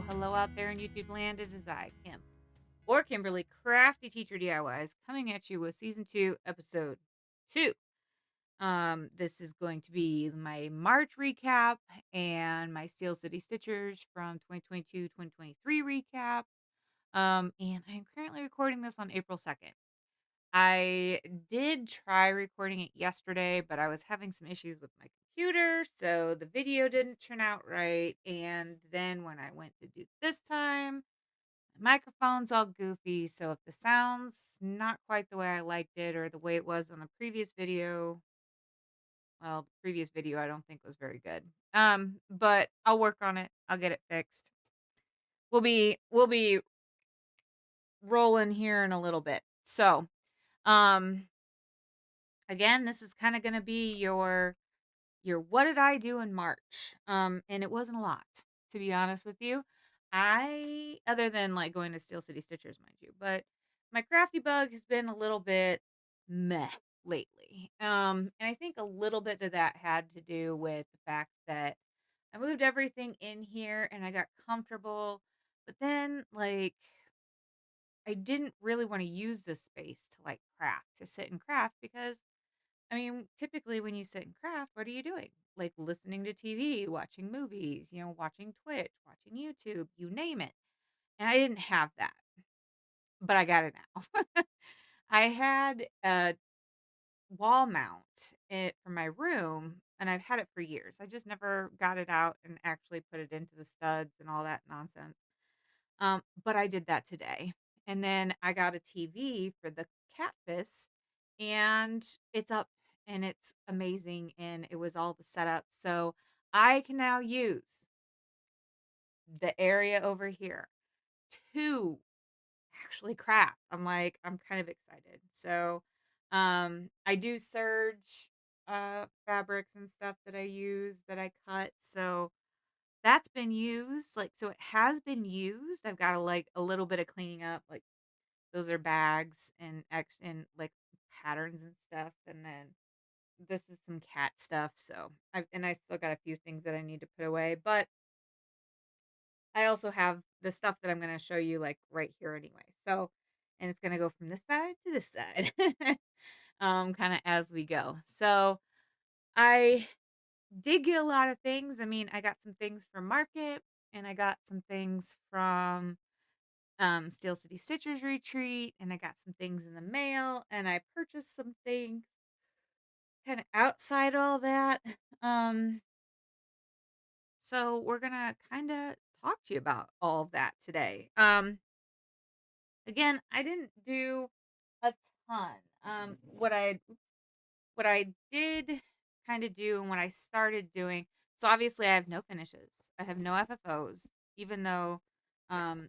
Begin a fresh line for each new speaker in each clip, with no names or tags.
hello out there in YouTube land. It is I, Kim, or Kimberly, Crafty Teacher DIYs, coming at you with season 2, episode 2. This is going to be my March recap and my Steel City Stitchers from 2022-2023 recap. And I'm currently recording this on April 2nd. I did try recording it yesterday, but I was having some issues with my computer, so the video didn't turn out right. And then when I went to do this time, my microphone's all goofy. So if the sound's not quite the way I liked it or the way it was on the previous video, well, the previous video I don't think was very good. But I'll work on it. I'll get it fixed. We'll be rolling here in a little bit. So, um again, this is kind of going to be your what did I do in March? And it wasn't a lot, to be honest with you. I other than like going to Steel City Stitchers, mind you, but my crafty bug has been a little bit meh lately. And I think a little bit of that had to do with the fact that I moved everything in here and I got comfortable, but then like I didn't really want to use this space to like craft, to sit and craft because I mean, typically when you sit and craft, what are you doing? Like listening to TV, watching movies, watching Twitch, watching YouTube, you name it. And I didn't have that, but I got it now. I had a wall mount for my room and I've had it for years. I just never got it out and actually put it into the studs and all that nonsense. But I did that today. And then I got a TV for the catfish and it's up and it's amazing and it was all the setup. So I can now use the area over here to actually craft. I'm kind of excited. So I do serge fabrics and stuff that I use that I cut. So that's been used. Like so it has been used. I've got a little bit of cleaning up. Like those are bags and like patterns and stuff. And then this is some cat stuff. So I still got a few things that I need to put away. But I also have the stuff that I'm gonna show you like right here anyway. So and it's gonna go from this side to this side. Kind of as we go. So I did get a lot of things. I mean, I got some things from Market and I got some things from Steel City Stitchers Retreat, and I got some things in the mail, and I purchased some things kind of outside all that. Um, so we're gonna kind of talk to you about all of that today. Again, I didn't do a ton. What I did kind of do and what I started doing. So obviously, I have no finishes. I have no FFOs, even though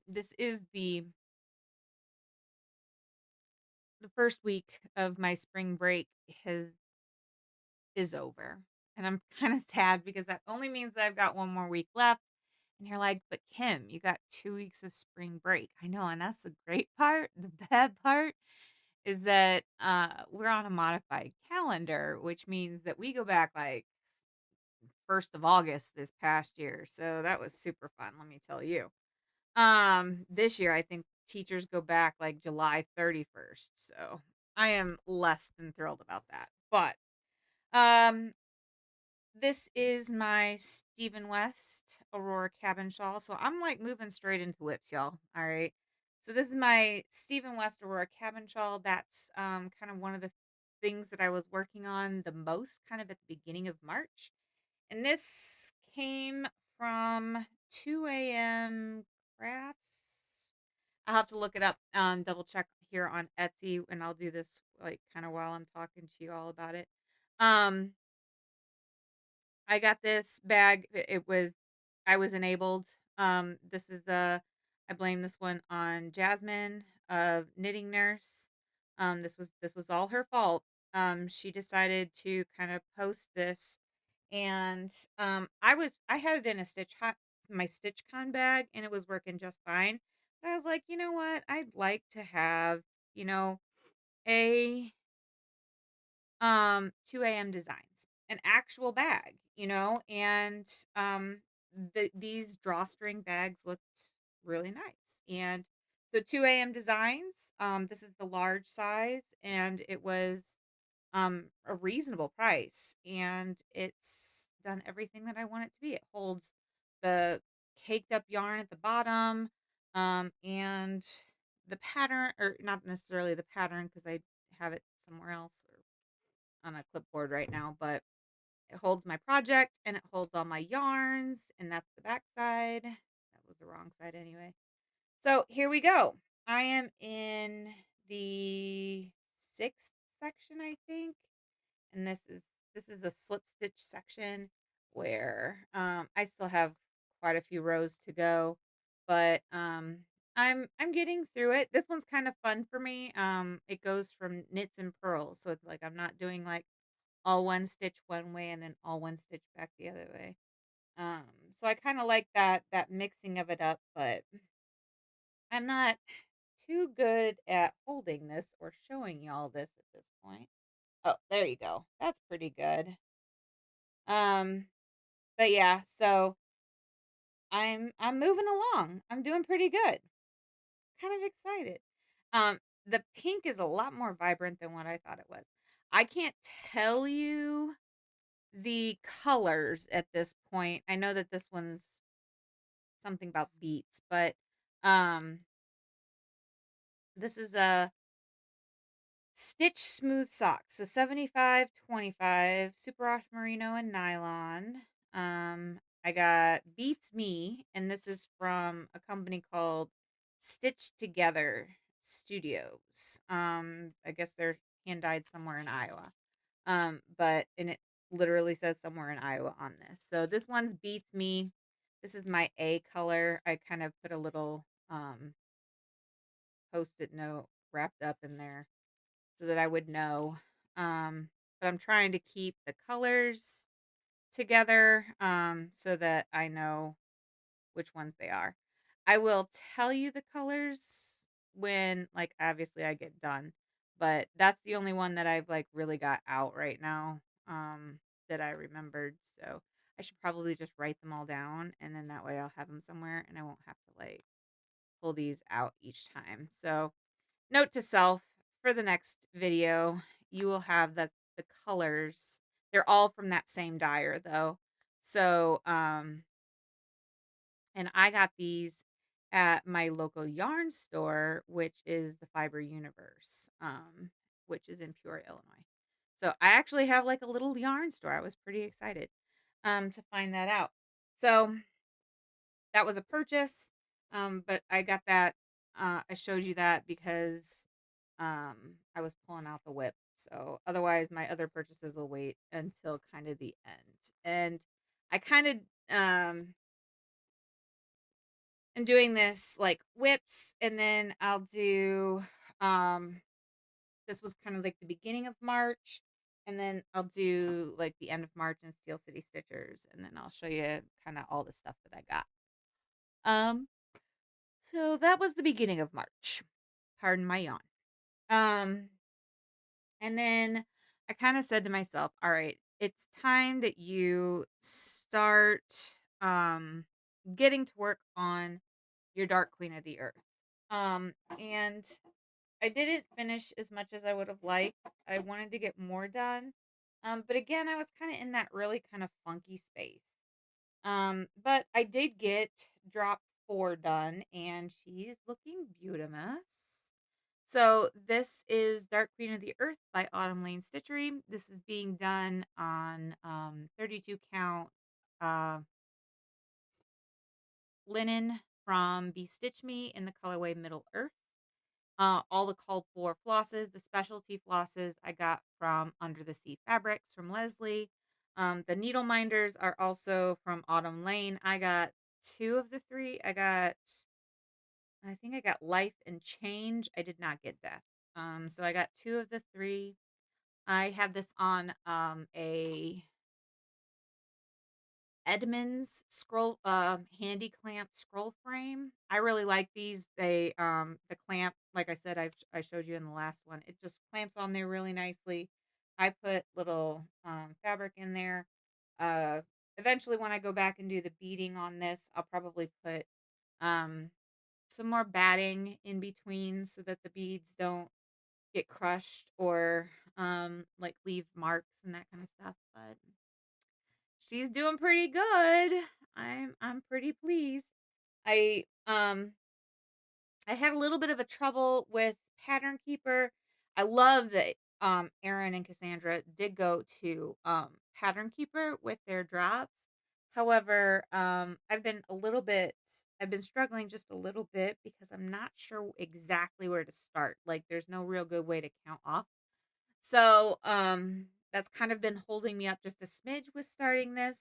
this is the first week of my spring break has is over. And I'm kind of sad because that only means that I've got one more week left. And you're like, but Kim, you got 2 weeks of spring break. I know, and that's the great part. The bad part is that we're on a modified calendar, which means that we go back like 1st of August this past year. So that was super fun, let me tell you. This year I think teachers go back like July 31st. So I am less than thrilled about that. But um this is my Stephen West Aurora cabin shawl. So I'm like moving straight into whips, y'all. All right. So this is my Stephen West Aurora cabin shawl. That's kind of one of the things that I was working on the most kind of at the beginning of March. And this came from 2 a.m. crafts. I'll have to look it up, double check here on Etsy, and I'll do this like kind of while I'm talking to you all about it. Um, I got this bag. I was enabled. This is I blame this one on Jasmine of Knitting Nurse. This was all her fault. She decided to kind of post this, and I had it in a my StitchCon bag, and it was working just fine. But I was like, you know what? I'd like to have you know a 2 a.m. designs, an actual bag, and these drawstring bags looked really nice. And so 2 a.m. Designs, this is the large size, and it was a reasonable price, and it's done everything that I want it to be. It holds the caked up yarn at the bottom, and the pattern, or not necessarily the pattern because I have it somewhere else or on a clipboard right now, but it holds my project and it holds all my yarns, and that's the back side. That was the wrong side anyway. So here we go. I am in the sixth section, I think, and this is the slip stitch section where I still have quite a few rows to go, but I'm getting through it. This one's kind of fun for me. It goes from knits and purls, so it's like I'm not doing like all one stitch one way and then all one stitch back the other way. Um, so I kind of like that mixing of it up, but I'm not too good at holding this or showing y'all this at this point. Oh, there you go. That's pretty good. Um, but yeah, so I'm moving along. I'm doing pretty good. Kind of excited. The pink is a lot more vibrant than what I thought it was. I can't tell you the colors at this point. I know that this one's something about beets, but um this is a stitch smooth socks. So 75/25 superwash merino and nylon. I got Beats Me, and this is from a company called Stitch Together Studios. I guess they're hand dyed somewhere in Iowa. But and it literally says somewhere in Iowa on this. So this one's Beats Me. This is my A color. I kind of put a little post-it note wrapped up in there so that I would know. But I'm trying to keep the colors together so that I know which ones they are. I will tell you the colors when, like, obviously I get done, but that's the only one that I've like really got out right now that I remembered. So I should probably just write them all down, and then that way I'll have them somewhere and I won't have to like pull these out each time. So note to self, for the next video, you will have the colors. They're all from that same dyer though. So, and I got these at my local yarn store, which is the Fiber Universe, which is in Peoria, Illinois. So I actually have like a little yarn store. I was pretty excited to find that out. So that was a purchase. But I got that. I showed you that because I was pulling out the whip. So otherwise, my other purchases will wait until kind of the end. And I kind of am doing this like whips, and then I'll do um this was kind of like the beginning of March, and then I'll do like the end of March in Steel City Stitchers, and then I'll show you kind of all the stuff that I got. Um, so that was the beginning of March. Pardon my yawn. Um, and then I kind of said to myself, all right, it's time that you start um getting to work on your Dark Queen of the Earth. And I didn't finish as much as I would have liked. I wanted to get more done. But again, I was kind of in that really kind of funky space. But I did get drop 4 done, and she's looking beautimous. So this is Dark Queen of the Earth by Autumn Lane Stitchery. This is being done on 32 count uh, linen from Be Stitch Me in the colorway Middle Earth. All the called for flosses, the specialty flosses I got from Under the Sea Fabrics from Leslie. The needle minders are also from Autumn Lane. I got 2 of the 3. I think I got Life and Change. I did not get Death. So I got 2 of the 3. I have this on a Edmonds scroll handy clamp scroll frame. I really like these. They the clamp, like I said, I showed you in the last one. It just clamps on there really nicely. I put little fabric in there. eventually when I go back and do the beading on this, I'll probably put um some more batting in between so that the beads don't get crushed or like leave marks and that kind of stuff. But she's doing pretty good. I'm pretty pleased. I um I had a little bit of a trouble with Pattern Keeper. I love that Erin and Cassandra did go to Pattern Keeper with their drops. However, I've been struggling just a little bit because I'm not sure exactly where to start. Like there's no real good way to count off. So, that's kind of been holding me up just a smidge with starting this.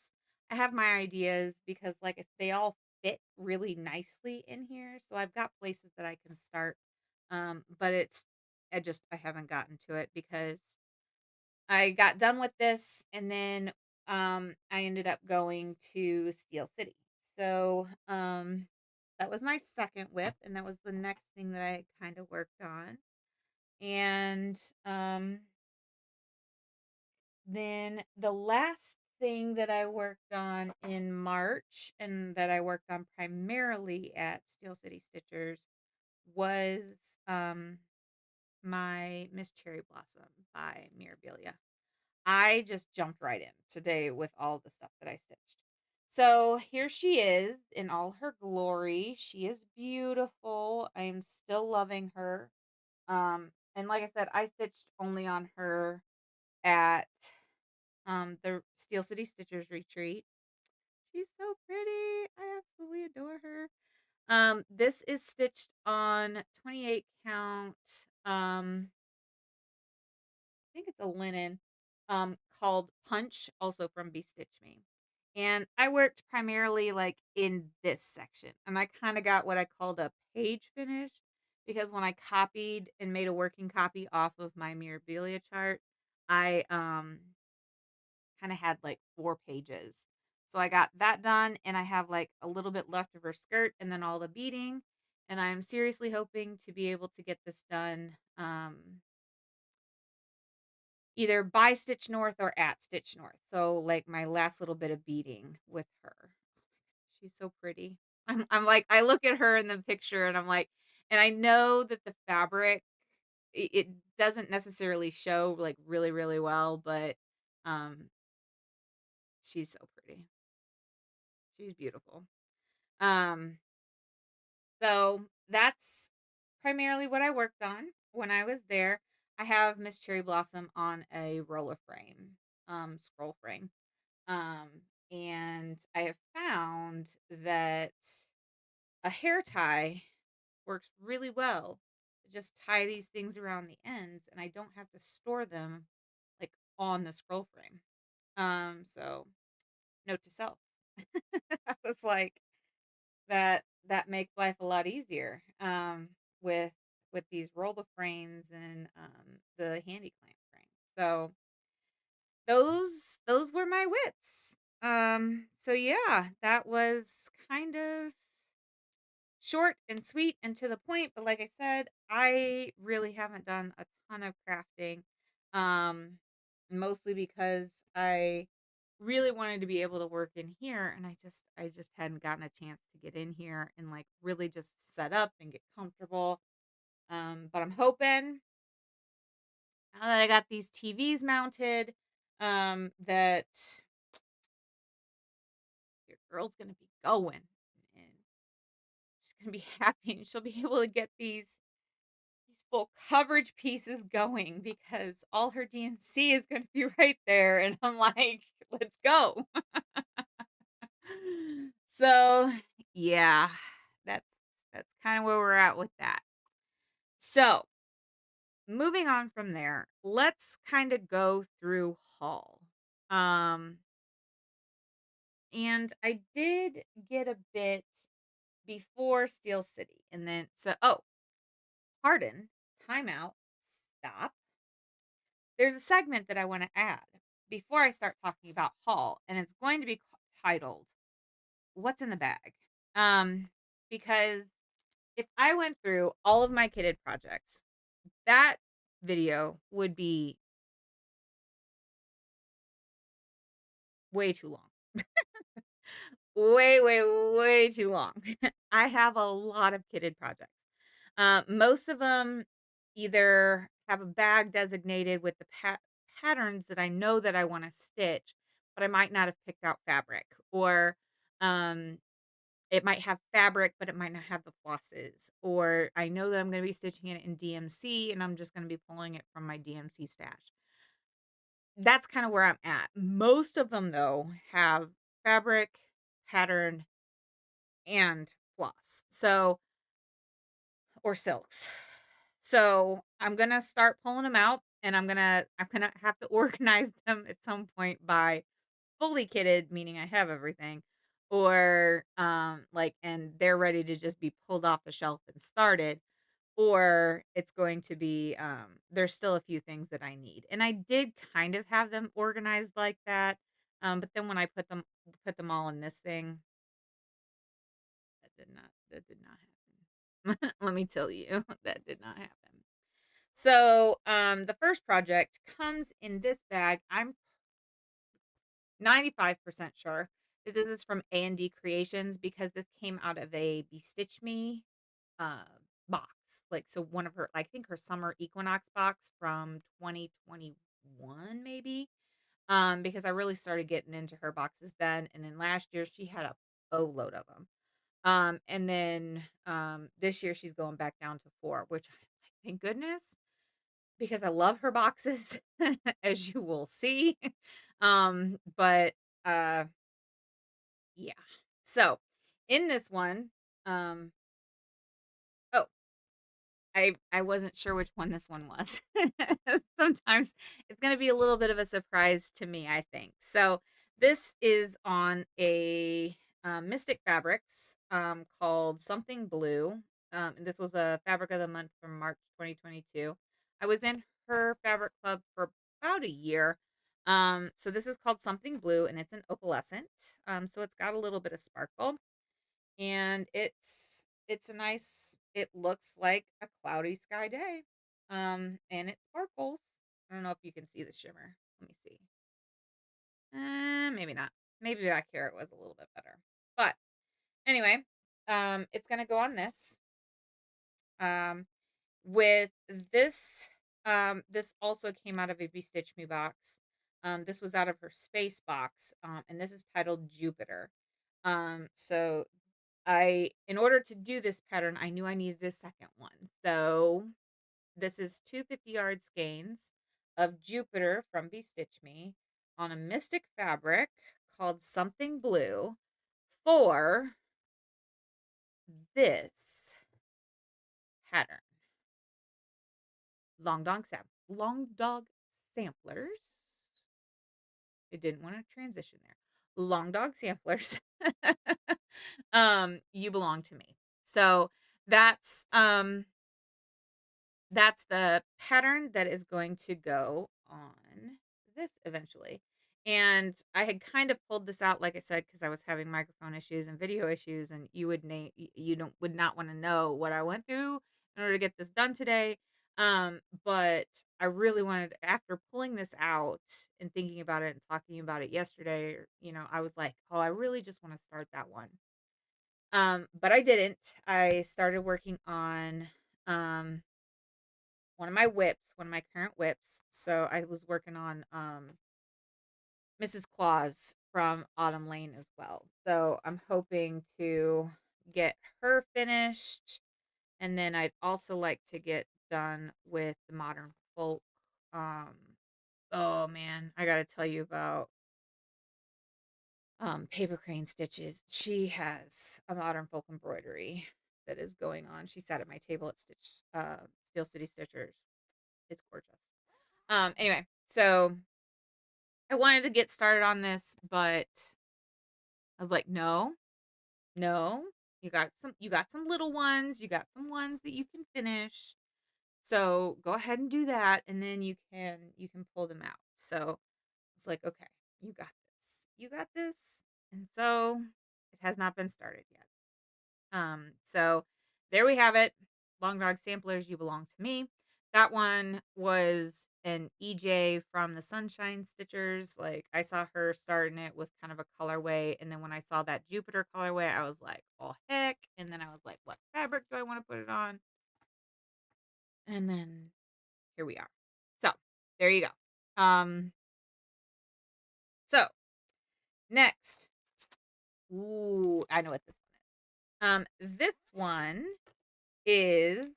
I have my ideas because they all fit really nicely in here. So I've got places that I can start. But I haven't gotten to it because I got done with this and then I ended up going to Steel City. So, that was my second whip and that was the next thing that I kind of worked on. And then the last thing that I worked on in March and that I worked on primarily at Steel City Stitchers was um my Miss Cherry Blossom by Mirabilia. I just jumped right in today with all the stuff that I stitched. So here she is in all her glory. She is beautiful. I am still loving her. And like I said, I stitched only on her at the Steel City Stitchers retreat. She's so pretty. I absolutely adore her. This is stitched on 28 count. I think it's a linen called Punch, also from Be Stitch Me. And I worked primarily like in this section. And I kind of got what I called a page finish because when I copied and made a working copy off of my Mirabilia chart, I kind of had like 4 pages. So I got that done and I have like a little bit left of her skirt and then all the beading. And I'm seriously hoping to be able to get this done either by Stitch North or at Stitch North. So like my last little bit of beading with her. She's so pretty. I'm like I look at her in the picture and I'm like and I know that the fabric it doesn't necessarily show like really really well, but um she's so pretty. She's beautiful. Um, so that's primarily what I worked on when I was there. I have Miss Cherry Blossom on a roller frame, scroll frame. Um, and I have found that a hair tie works really well. Just tie these things around the ends and I don't have to store them like on the scroll frame. So note to self. I was like, that makes life a lot easier with these roller frames and the handy clamp frame. So those those were my whips. So yeah, that was kind of short and sweet and to the point, but like I said, I really haven't done a ton of crafting. Um Mostly because I really wanted to be able to work in here and I just hadn't gotten a chance to get in here and like really just set up and get comfortable. But I'm hoping now that I got these TVs mounted that your girl's going to be going and she's going to be happy and she'll be able to get these full coverage pieces going because all her DNC is going to be right there and I'm like, let's go. So, yeah, that's kind of where we're at with that. So, moving on from there, let's kind of go through haul. Um, and I did get a bit before Steel City, and then pardon, timeout, stop. There's a segment that I want to add before I start talking about haul, and it's going to be titled "What's in the Bag." Um, because if I went through all of my kitted projects, that video would be way too long. Way, way, way too long. I have a lot of kitted projects. Most of them either have a bag designated with the patterns that I know that I wanna stitch, but I might not have picked out fabric, or, um, it might have fabric, but it might not have the flosses, or I know that I'm gonna be stitching it in DMC, and I'm just gonna be pulling it from my DMC stash. That's kinda where I'm at. Most of them, though, have fabric, pattern, and floss, so or silks. So, I'm gonna start pulling them out, and I'm gonna have to organize them at some point by fully kitted, meaning I have everything, or, like and they're ready to just be pulled off the shelf and started, or it's going to be, there's still a few things that I need, and I did kind of have them organized like that, but then when I put them all in this thing, that did not happen. Let me tell you, that did not happen. So, the first project comes in this bag. I'm 95% sure that this is from A&D Creations because this came out of a Bestitch Me, uh, box. Like, so one of her I think her summer equinox box from 2021 maybe, because I really started getting into her boxes then, and then last year she had a boatload of them. And then, this year she's going back down to 4, which I'm like, "Thank goodness," because I love her boxes, as you will see. But, uh, yeah. So, in this one, um oh, I wasn't sure which one this one was. Sometimes it's gonna be a little bit of a surprise to me, I think. So, this is on a, Mystic Fabrics, called Something Blue. And this was a Fabric of the Month from March 2022. I was in her fabric club for about a year. So this is called Something Blue, and it's an opalescent. So it's got a little bit of sparkle. And it's a nice it looks like a cloudy sky day. And it sparkles. I don't know if you can see the shimmer. Let me see. Maybe not. Maybe back here it was a little bit better. But anyway, it's gonna go on this. Um, with this, this also came out of a Stitch Me box. This was out of her space box, and this is titled Jupiter. So in order to do this pattern, I knew I needed a second one. So this is 250-yard skeins of Jupiter from Stitch Me on a mystic fabric called Something Blue for this pattern. Long dog samplers. It didn't want to transition there. Long dog samplers. You belong to me. So that's um that's the pattern that is going to go on this eventually. And I had kind of pulled this out, like I said, because I was having microphone issues and video issues, and you don't would not want to know what I went through in order to get this done today. But I really wanted, after pulling this out and thinking about it and talking about it yesterday, I was like, oh, I really just want to start that one. But I didn't. I started working on um one of my current whips. So I was working on Mrs. Claus from Autumn Lane as well. So I'm hoping to get her finished, and then I'd also like to get done with the modern folk. Um oh man, I got to tell you about paper crane stitches. She has a modern folk embroidery that is going on. She sat at my table at Steel City Stitchers. It's gorgeous. Anyway, so I wanted to get started on this, but I was like, "No, no, you got some little ones, you got some ones that you can finish. So go ahead and do that, and then you can pull them out." So it's like, "Okay, you got this. You got this." And so it has not been started yet. So there we have it. Long Dog Samplers, You Belong to Me. That one was and EJ from the Sunshine Stitchers, like, I saw her starting it with kind of a colorway, and then when I saw that Jupiter colorway, I was like, "Oh, heck," and then I was like, "What fabric do I wanna put it on?" And then here we are. So, there you go. So, next. Ooh, I know what this one is. This one is,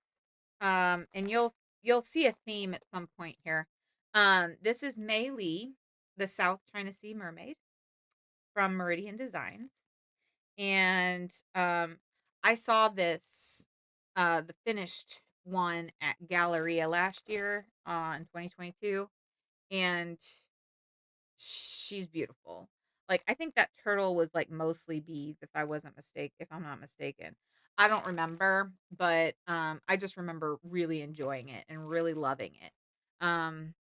and you'll see a theme at some point here. This is Mei Lee, the South China Sea Mermaid from Meridian Designs. And I saw this the finished one at Galleria last year in 2022, and she's beautiful. Like, I think that turtle was like mostly beads if I'm not mistaken. I don't remember, but I just remember really enjoying it and really loving it. Um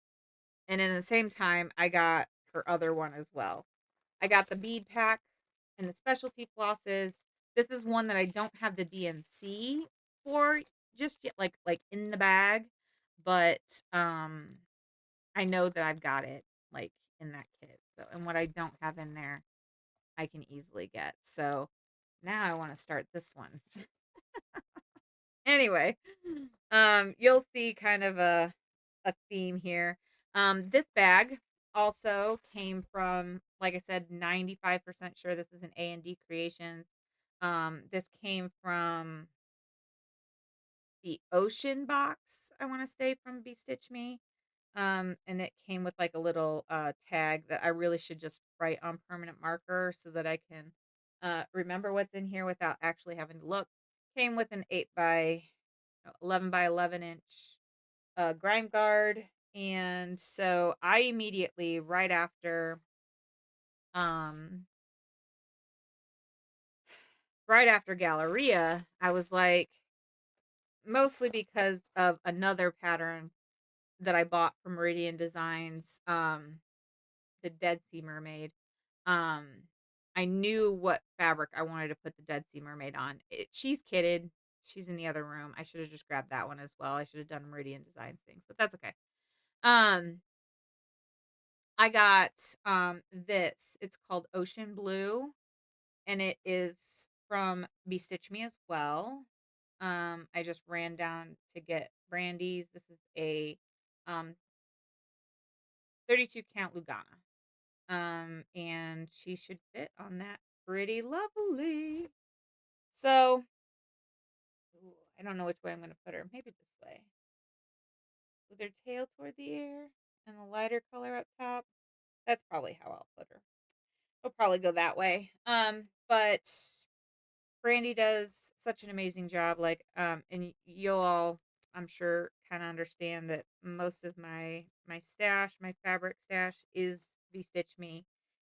and in the same time I got her other one as well. I got the bead pack and the specialty flosses. This is one that I don't have the DNC for just yet, like in the bag, but I know that I've got it like in that kit. So, and what I don't have in there, I can easily get. So now I want to start this one. Anyway, you'll see kind of a theme here. This bag also came from, like I said, 95% sure this is an A&D Creations. This came from the Ocean box, I want to say, from Be Stitch Me. And it came with like a little tag that I really should just write on permanent marker so that I can remember what's in here without actually having to look. Came with an 8 by 11 by 11 inch grime guard, and so I immediately um right after Galleria, I was like, mostly because of another pattern that I bought from Meridian Designs, the Dead Sea Mermaid. Um, I knew what fabric I wanted to put the Dead Sea Mermaid on. She's kitted. She's in the other room. I should have just grabbed that one as well. I should have done Meridian Designs things, but that's okay. Um, I got this. It's called Ocean Blue, and it is from Be Stitch Me as well. I just ran down to get Brandy's. This is a um 32 count Lugana. And she should fit on that pretty lovely. So, ooh, I don't know which way I'm going to put her. Maybe this way. With her tail toward the air and the lighter color up top. That's probably how I'll put her. I'll probably go that way. But Brandy does such an amazing job. Like, and you'll all, I'm sure, kind of understand that most of my stash, my fabric stash, is Be Stitch Me,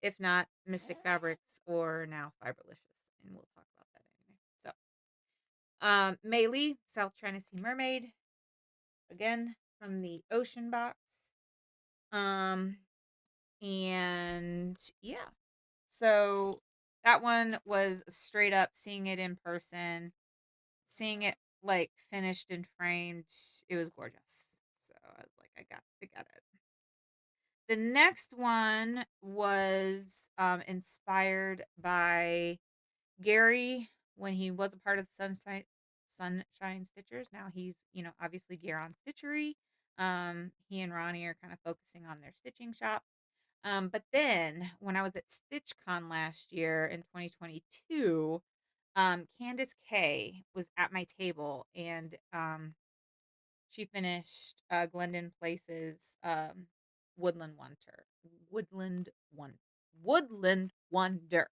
if not Mystic Fabrics or now Fiberlicious, and we'll talk about that anyway. So, Mei Lee, South China Sea Mermaid, again from the Ocean box. Um, and yeah, so that one was straight up seeing it in person, seeing it like finished and framed. It was gorgeous. So I was like, I got to get it. The next one was inspired by Gary when he was a part of the Sunshine Stitchers. Now he's, obviously Gear Stitchery. He and Ronnie are kind of focusing on their stitching shop. But then when I was at StitchCon last year in 2022, Candace K was at my table, and she finished Glendon Place's Woodland Wonder. Woodland One Woodland Wonder.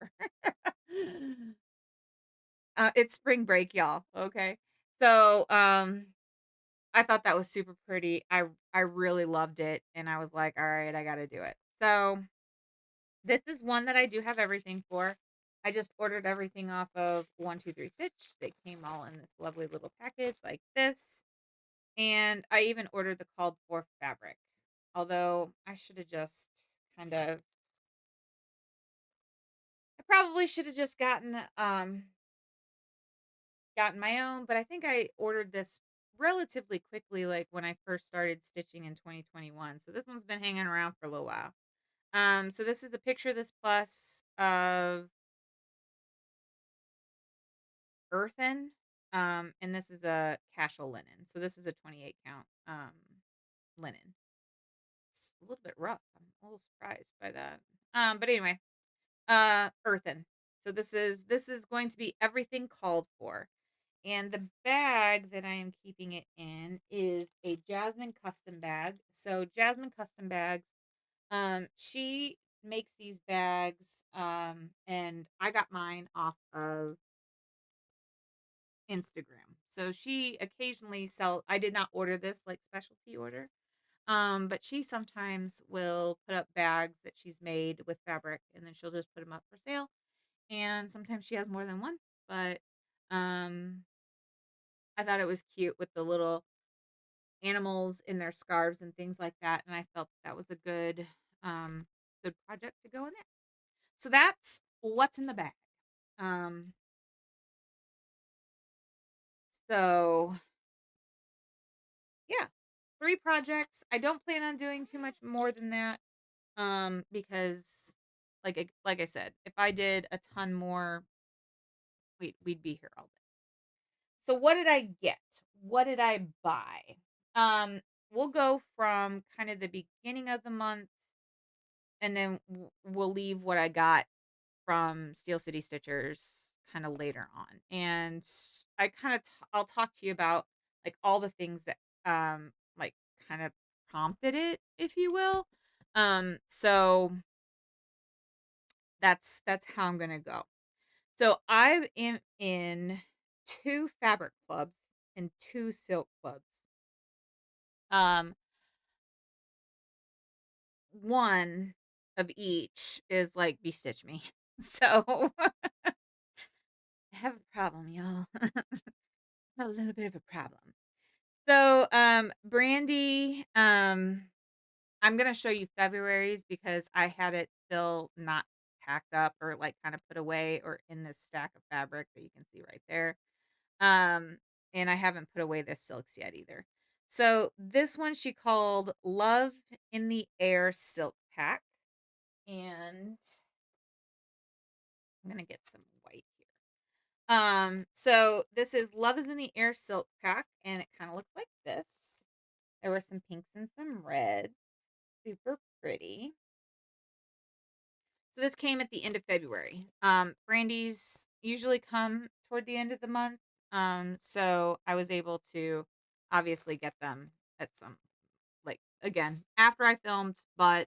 It's spring break, y'all. Okay. So I thought that was super pretty. I really loved it, and I was like, all right, I gotta do it. So this is one that I do have everything for. I just ordered everything off of 123 Stitch. They came all in this lovely little package like this. And I even ordered the called for fabric. Although I should have just kind of I probably should have just gotten my own, but I think I ordered this relatively quickly, like when I first started stitching in 2021. So this one's been hanging around for a little while. So this is the picture this plus of earthen. And this is a casual linen. So this is a 28 count linen. It's a little bit rough. I'm a little surprised by that. But anyway, earthen. So this is going to be everything called for. And the bag that I am keeping it in is a Jasmine custom bag. So Jasmine custom bags, she makes these bags, and I got mine off of Instagram. So she occasionally sell I did not order this like specialty order. But she sometimes will put up bags that she's made with fabric and then she'll just put them up for sale. And sometimes she has more than one, but um I thought it was cute with the little animals in their scarves and things like that, and I felt that was a um good project to go in there. So that's what's in the bag. Um so yeah, 3 projects. I don't plan on doing too much more than that because like I said, if I did a ton more, we'd be here all day. So what did I get? What did I buy? We'll go from kind of the beginning of the month and then we'll leave what I got from Steel City Stitchers kind of later on. And I kind of I'll talk to you about like all the things that like kind of prompted it, if you will. So that's how I'm going to go. So I am in 2 fabric clubs and 2 silk clubs. Um One of each is like bestitch me. So I have a problem, y'all. A little bit of a problem. So, Brandy, I'm gonna show you February's because I had it still not packed up or like kind of put away or in this stack of fabric that you can see right there. Um, and I haven't put away the silks yet either. So this one she called Love in the Air Silk Pack. And I'm gonna get some white here. So this is Love is in the Air Silk Pack, and it kind of looks like this. There were some pinks and some reds. Super pretty. So this came at the end of February. Brandy's usually come toward the end of the month. So I was able to obviously get them at some like again after I filmed, but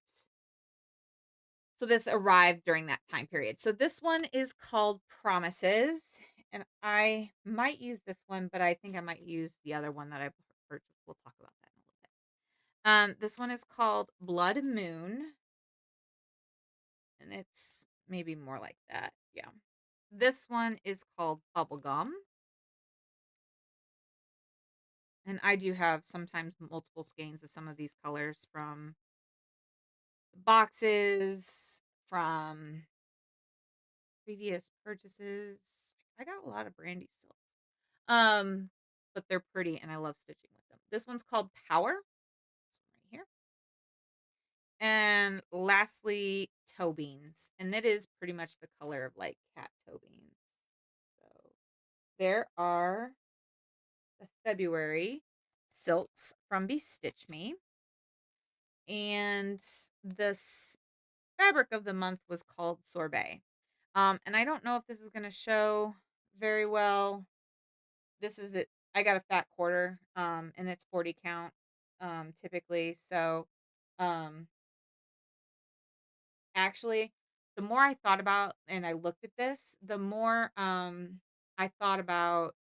so this arrived during that time period. So this one is called Promises, and I might use this one, but I think I might use the other one that I purchased. We'll talk about that in a little bit. This one is called Blood Moon, and it's maybe more like that. Yeah. This one is called Bubblegum, and I do have sometimes multiple skeins of some of these colors from boxes, from previous purchases. I got a lot of Brandy silks. But they're pretty and I love stitching with them. This one's called Power. This one right here. And lastly, toe beans. And that is pretty much the color of like cat toe beans. So there are the February silks from Bestitch Me. And the fabric of the month was called Sorbet. And I don't know if this is going to show very well. This is it. I got a fat quarter, and it's 40 count, typically. So, um, actually, the more I thought about and I looked at this, the more I thought about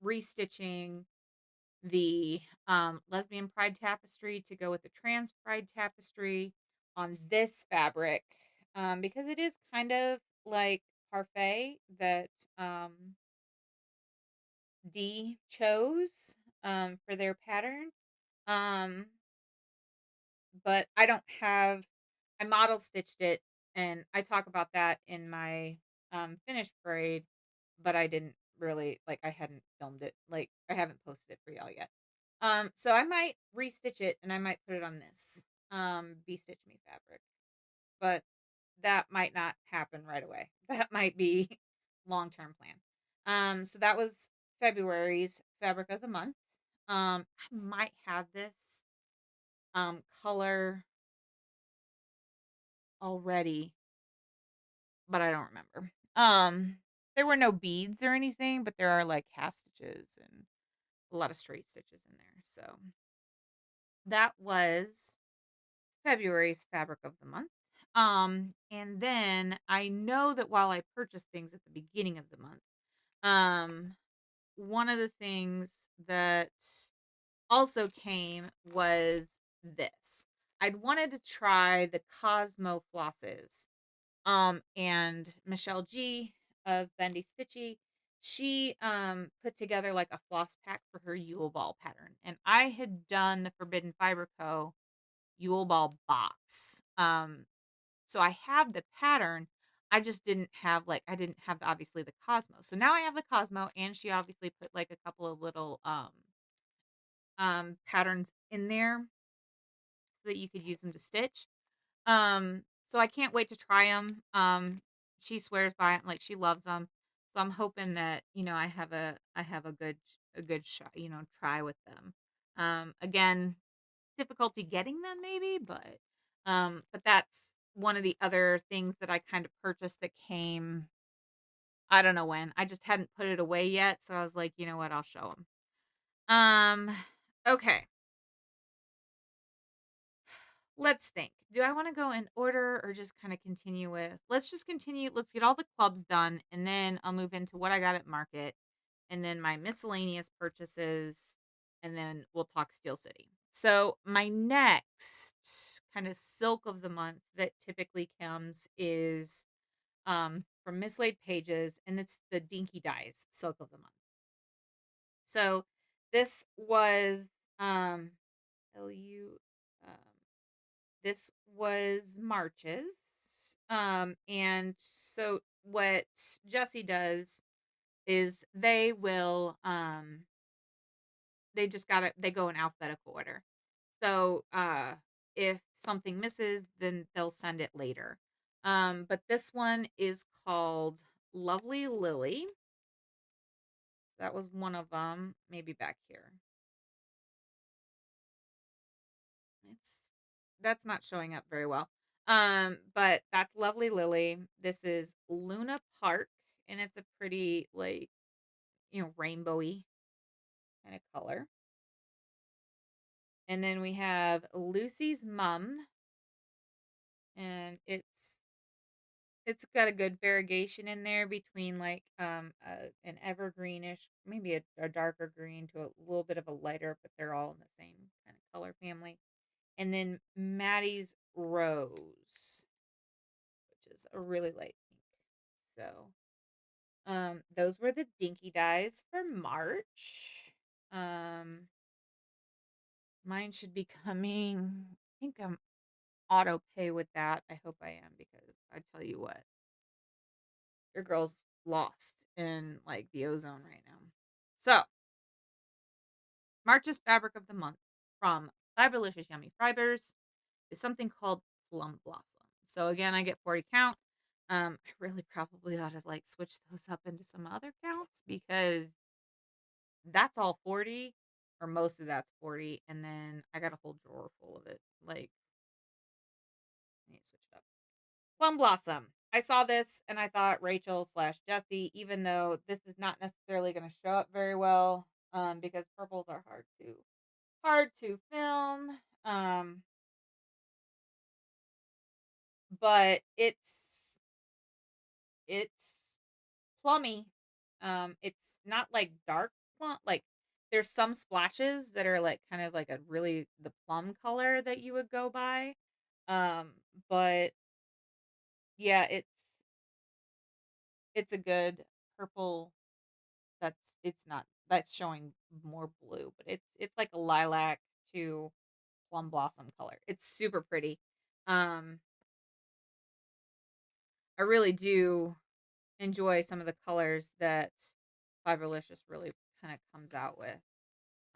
restitching the lesbian pride tapestry to go with the trans pride tapestry on this fabric, because it is kind of like parfait that D chose for their pattern. Um, but I don't have I model stitched it and I talk about that in my finished braid, but I didn't really like I hadn't filmed it. Like I haven't posted it for y'all yet. So I might restitch it and I might put it on this Be Stitch Me fabric. But that might not happen right away. That might be long-term plan. So that was February's fabric of the month. I might have this color already, but I don't remember. There were no beads or anything, but there are like half stitches and a lot of straight stitches in there. So that was February's fabric of the month. And then I know that while I purchased things at the beginning of the month, um, one of the things that also came was this. I'd wanted to try the Cosmo flosses. And Michelle G of Bendy Stitchy, she put together like a floss pack for her Yule Ball pattern. And I had done the Forbidden Fiber Co. Yule Ball box. So I have the pattern. I just didn't have like I didn't have obviously the Cosmo. So now I have the Cosmo, and she obviously put like a couple of little patterns in there so that you could use them to stitch. So I can't wait to try them. She swears by it, like she loves them. So I'm hoping that I have a good shot, try with them. Again, difficulty getting them maybe, but that's one of the other things that I kind of purchased that came I don't know when. I just hadn't put it away yet, so I was like, "You know what? I'll show them." Okay. Let's think. Do I want to go in order or just kind of continue with? Let's just continue. Let's get all the clubs done and then I'll move into what I got at market and then my miscellaneous purchases and then we'll talk Steel City. So, my next kind of silk of the month that typically comes is from Mislaid Pages and it's the Dinky Dyes silk of the month. So, this was um LU this was March's. And so what Jesse does is they just got they go in alphabetical order. So if something misses, then they'll send it later. But this one is called Lovely Lily. That was one of them, maybe back here. It's that's not showing up very well. But that's Lovely Lily. This is Luna Park, and it's a pretty like rainbowy kind of color. And then we have Lucy's Mum, and it's got a good variegation in there between like an evergreenish, maybe a darker green to a little bit of a lighter, but they're all in the same kind of color family. And then Maddie's Rose, which is a really light pink. So, those were the Dinky Dyes for March. Um, Mine should be coming. I think I'm auto pay with that. I hope I am because I tell you what, your girl's lost in like the ozone right now. So, March's fabric of the month from Fiberlicious Yummy Fibers is something called Plum Blossom. So again, I get 40 count. I really probably ought to like switch those up into some other counts because that's all 40 or most of that's 40 and then I got a whole drawer full of it. Like I need to switch it up. Plum Blossom. I saw this and I thought Rachel slash Jesse, even though this is not necessarily going to show up very well, because purples are hard to film. But it's plummy. It's not like dark plum. Like there's some splashes that are like kind of like a really the plum color that you would go by. Um, but yeah, it's a good purple. It's not that's showing more blue, but it's like a lilac to plum blossom color. It's super pretty. Um, I really do enjoy some of the colors that Fiberlicious really kind of comes out with.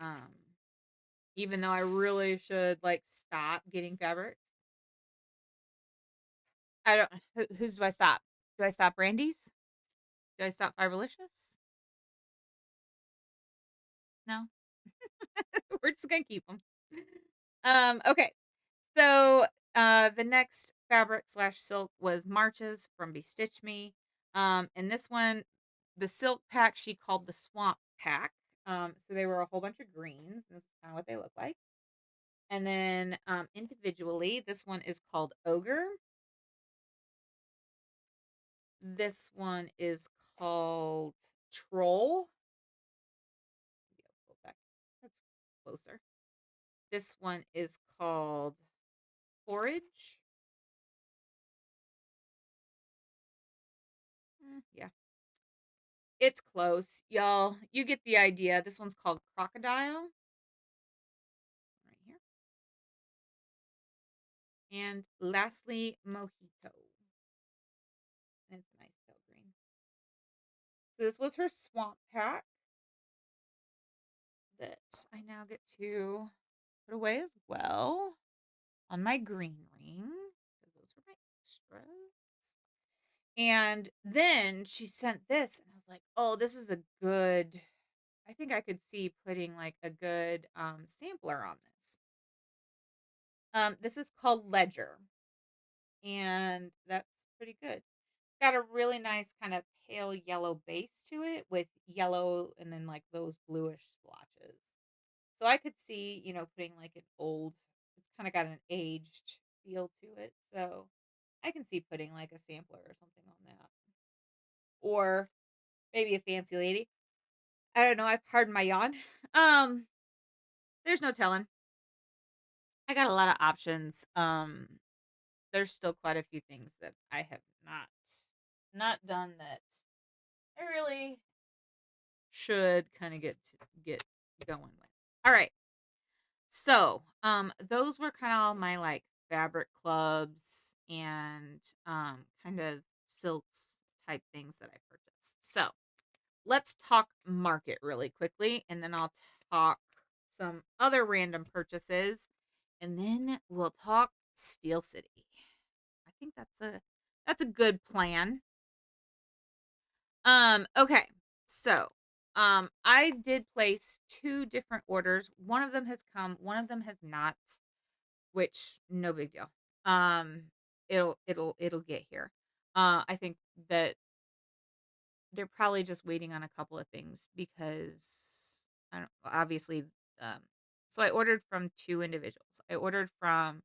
Um, Even though I really should like stop getting fabric. I don't. Whose do I stop? Do I stop Brandy's? Do I stop Fiberlicious? No, we're just gonna keep them. Okay. So, the next fabric slash silk was Marches from Bestitch Me. And this one, the silk pack she called the Swamp Pack. So they were a whole bunch of greens. This is kind of what they look like. And then individually, this one is called Ogre. This one is called Troll. That's closer. This one is called Forage. Yeah, it's close, y'all. You get the idea. This one's called Crocodile. Right here. And lastly, Mojito. And it's a nice pale green. So this was her swamp pack that I now get to put away as well on my green ring. Those are my extras. And then she sent this, and I was like, oh, this is a good. I think I could see putting like a good sampler on this. This is called Ledger, and that's pretty good. Got a really nice kind of pale yellow base to it with yellow and then like those bluish splotches. So I could see, putting like an old, it's kind of got an aged feel to it. So I can see putting like a sampler or something on that. Or maybe a fancy lady. I don't know. I've pardoned my yawn. Um, there's no telling. I got a lot of options. There's still quite a few things that I have not done that I really should kind of get going with. All right. So, those were kind of all my like fabric clubs and kind of silks type things that I purchased. So, let's talk market really quickly and then I'll talk some other random purchases and then we'll talk Steel City. I think that's a good plan. Okay. So, I did place two different orders. One of them has come, one of them has not, which no big deal. Um, it'll get here. I think that they're probably just waiting on a couple of things because I don't obviously um so I ordered from two individuals. I ordered from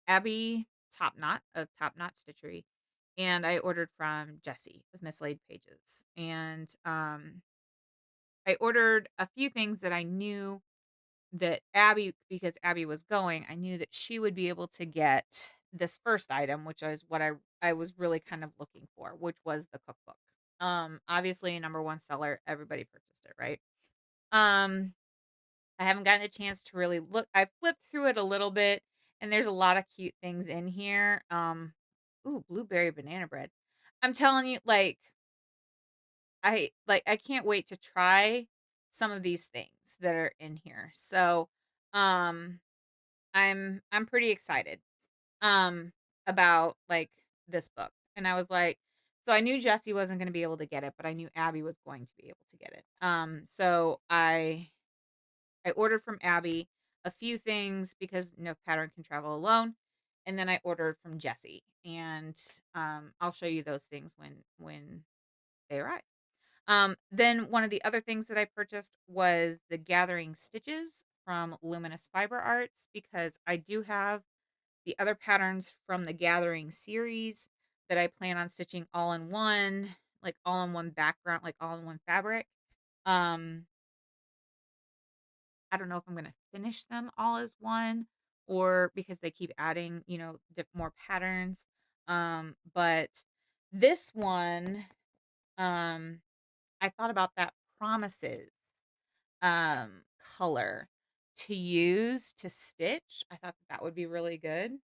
Abby Top Knot of Top Knot Stitchery, and I ordered from Jessie of Mislaid Pages. And I ordered a few things that I knew that Abby, because Abby was going, I knew that she would be able to get this first item, which is what I was really kind of looking for, which was the cookbook. Obviously a number one seller, everybody purchased it, right? Um, I haven't gotten a chance to really look. I flipped through it a little bit, and there's a lot of cute things in here. Ooh, blueberry banana bread. I'm telling you, I can't wait to try some of these things that are in here. So, um, I'm pretty excited um about like this book. And I was like, so I knew Jesse wasn't going to be able to get it, but I knew Abby was going to be able to get it. So I ordered from Abby a few things because no pattern can travel alone. And then I ordered from Jesse. And I'll show you those things when they arrive. Then one of the other things that I purchased was the Gathering Stitches from Luminous Fiber Arts because I do have the other patterns from the Gathering series that I plan on stitching all in one, like all in one background, like all in one fabric. Um, I don't know if I'm going to finish them all as one or because they keep adding, more patterns. But this one, um, I thought about that promises um color to use to stitch. I thought that would be really good.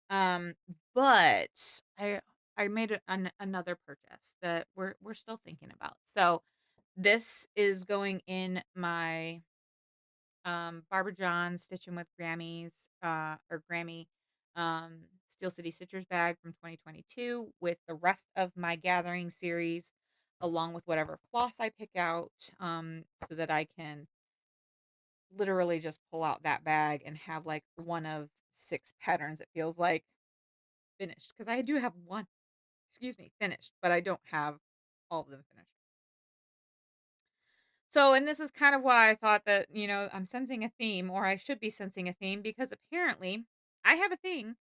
Um, but I made another purchase that we're still thinking about. So This is going in my Barbara John Stitching with Grammys or Grammy Steel City Stitchers bag from 2022 with the rest of my gathering series along with whatever floss I pick out so that I can literally just pull out that bag and have like one of 6 patterns, it feels like, finished because I do have one, excuse me, finished, but I don't have all of them finished. So, and this is kind of why I thought that, I'm sensing a theme, or I should be sensing a theme, because apparently I have a thing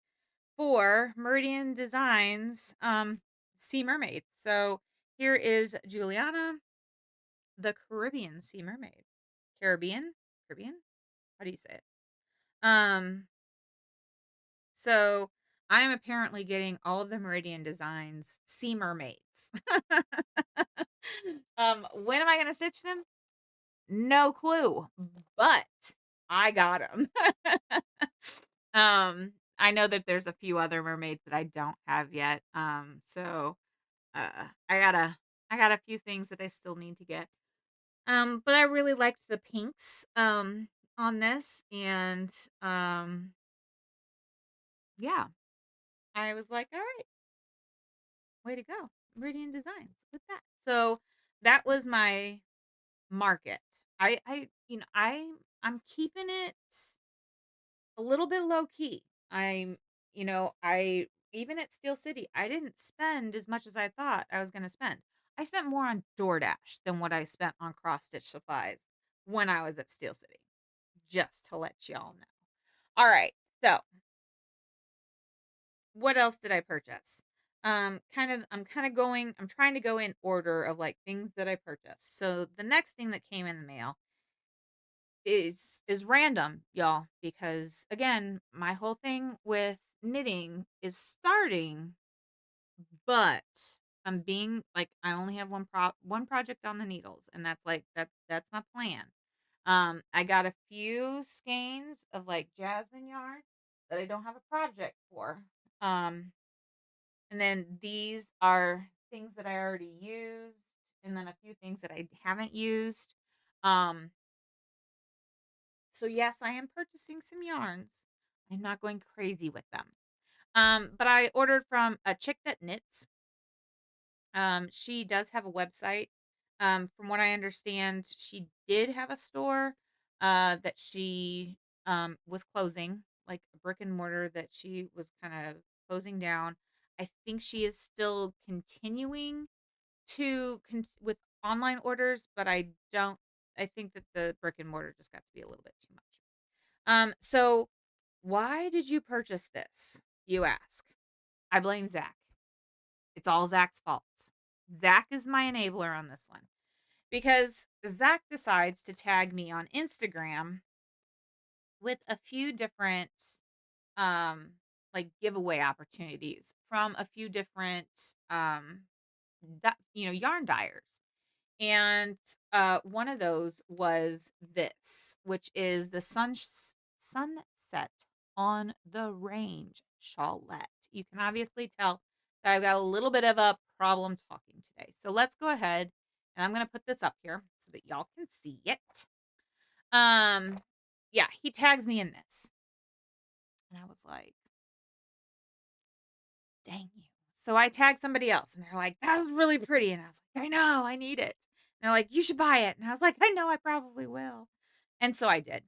for Meridian Designs Sea Mermaid. So here is Juliana, the Caribbean Sea Mermaid. Caribbean? Caribbean? How do you say it? Um, so I am apparently getting all of the Meridian Designs Sea Mermaids. When am I gonna stitch them? No clue, but I got them. I know that there's a few other mermaids that I don't have yet. So I got a few things that I still need to get. But I really liked the pinks on this, and yeah, I was like, all right, way to go, Meridian Designs with that. So that was my market. I'm keeping it a little bit low key. I even at Steel City, I didn't spend as much as I thought I was gonna spend. I spent more on DoorDash than what I spent on cross stitch supplies when I was at Steel City. Just to let y'all know. All right, so what else did I purchase? I'm trying to go in order of like things that I purchased. So the next thing that came in the mail is random, y'all, because again, my whole thing with knitting is starting, but I'm being like I only have one project on the needles, and that's my plan. I got a few skeins of like jasmine yarn that I don't have a project for. Um and then these are things that I already used, and then a few things that I haven't used. Um So yes, I am purchasing some yarns. I'm not going crazy with them. But I ordered from a chick that knits. She does have a website. From what I understand, she did have a store that she was closing, like a brick and mortar that she was kind of closing down. I think she is still continuing with online orders, but I don't. I think that the brick and mortar just got to be a little bit too much. So why did you purchase this? You ask. I blame Zach. It's all Zach's fault. Zach is my enabler on this one because Zach decides to tag me on Instagram with a few different um like giveaway opportunities from a few different um yarn dyers. And one of those was this, which is the Sunset on the Range shawlette. You can obviously tell that I've got a little bit of a problem talking today. So let's go ahead and I'm going to put this up here so that y'all can see it. Um, yeah, he tags me in this. And I was like, dang you. So I tagged somebody else and they're like, that was really pretty. And I was like, I know, I need it. And they're like, you should buy it. And I was like, I know, I probably will. And so I did.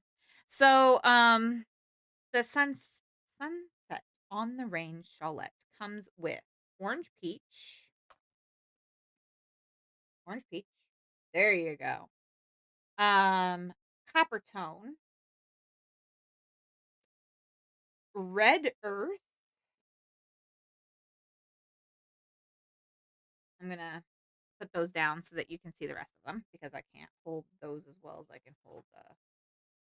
So the sunset on the range shawlette comes with orange peach. Orange peach. There you go. Copper tone, red earth. I'm gonna put those down so that you can see the rest of them because I can't hold those as well as I can hold the.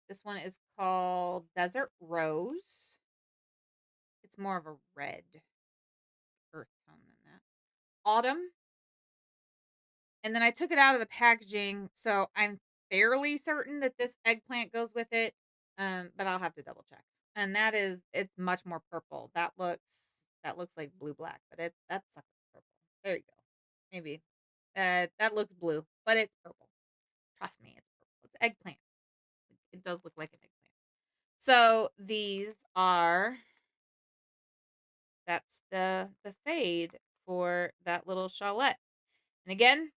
This one is called Desert Rose. It's more of a red earth tone than that. Autumn. And then I took it out of the packaging, so I'm fairly certain that this eggplant goes with it. But I'll have to double check. And it's much more purple. That looks like blue black, but that's purple. There you go. Maybe that looks blue, but it's purple. Trust me, it's purple. It's eggplant. It does look like an eggplant. So these are that's the fade for that little shawlette. And again,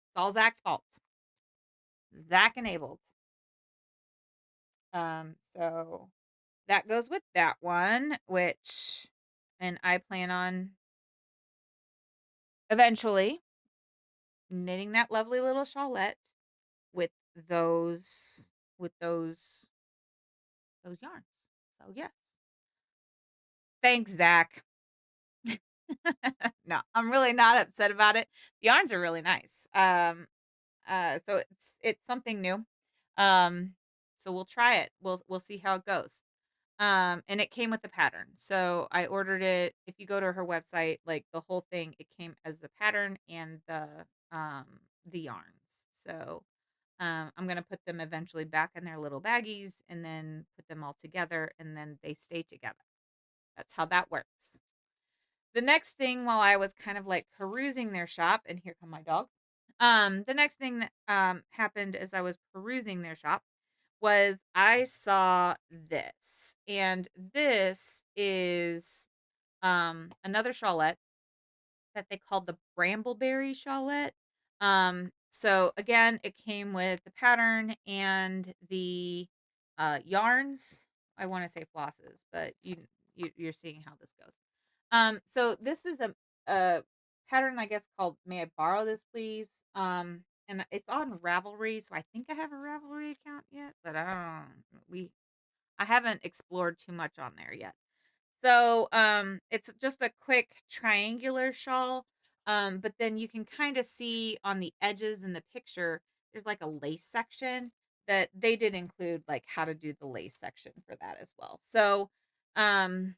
it's all Zach's fault. Zach enabled. So that goes with that one, which and I plan on eventually knitting that lovely little shawlette with those with those yarns. So yeah. Thanks, Zach. No, I'm really not upset about it. The yarns are really nice. So it's something new. Um, so we'll try it. We'll see how it goes. And it came with the pattern. So I ordered it. If you go to her website, like the whole thing, it came as the pattern and um the yarns. So I'm gonna put them eventually back in their little baggies and then put them all together and then they stay together. That's how that works. The next thing while I was kind of like perusing their shop, and here come my dog. The next thing that happened as I was perusing their shop was I saw this. And this is another shawlette that they called the Brambleberry shawlette. So again, it came with the pattern and the yarns. I want to say flosses, but you're seeing how this goes. So this is a pattern, I guess, called "May I Borrow This, Please?" And it's on Ravelry, so I think I have a Ravelry account yet, but I haven't explored too much on there yet. So, it's just a quick triangular shawl, but then you can kind of see on the edges in the picture, there's like a lace section that they did include, like how to do the lace section for that as well. So, um,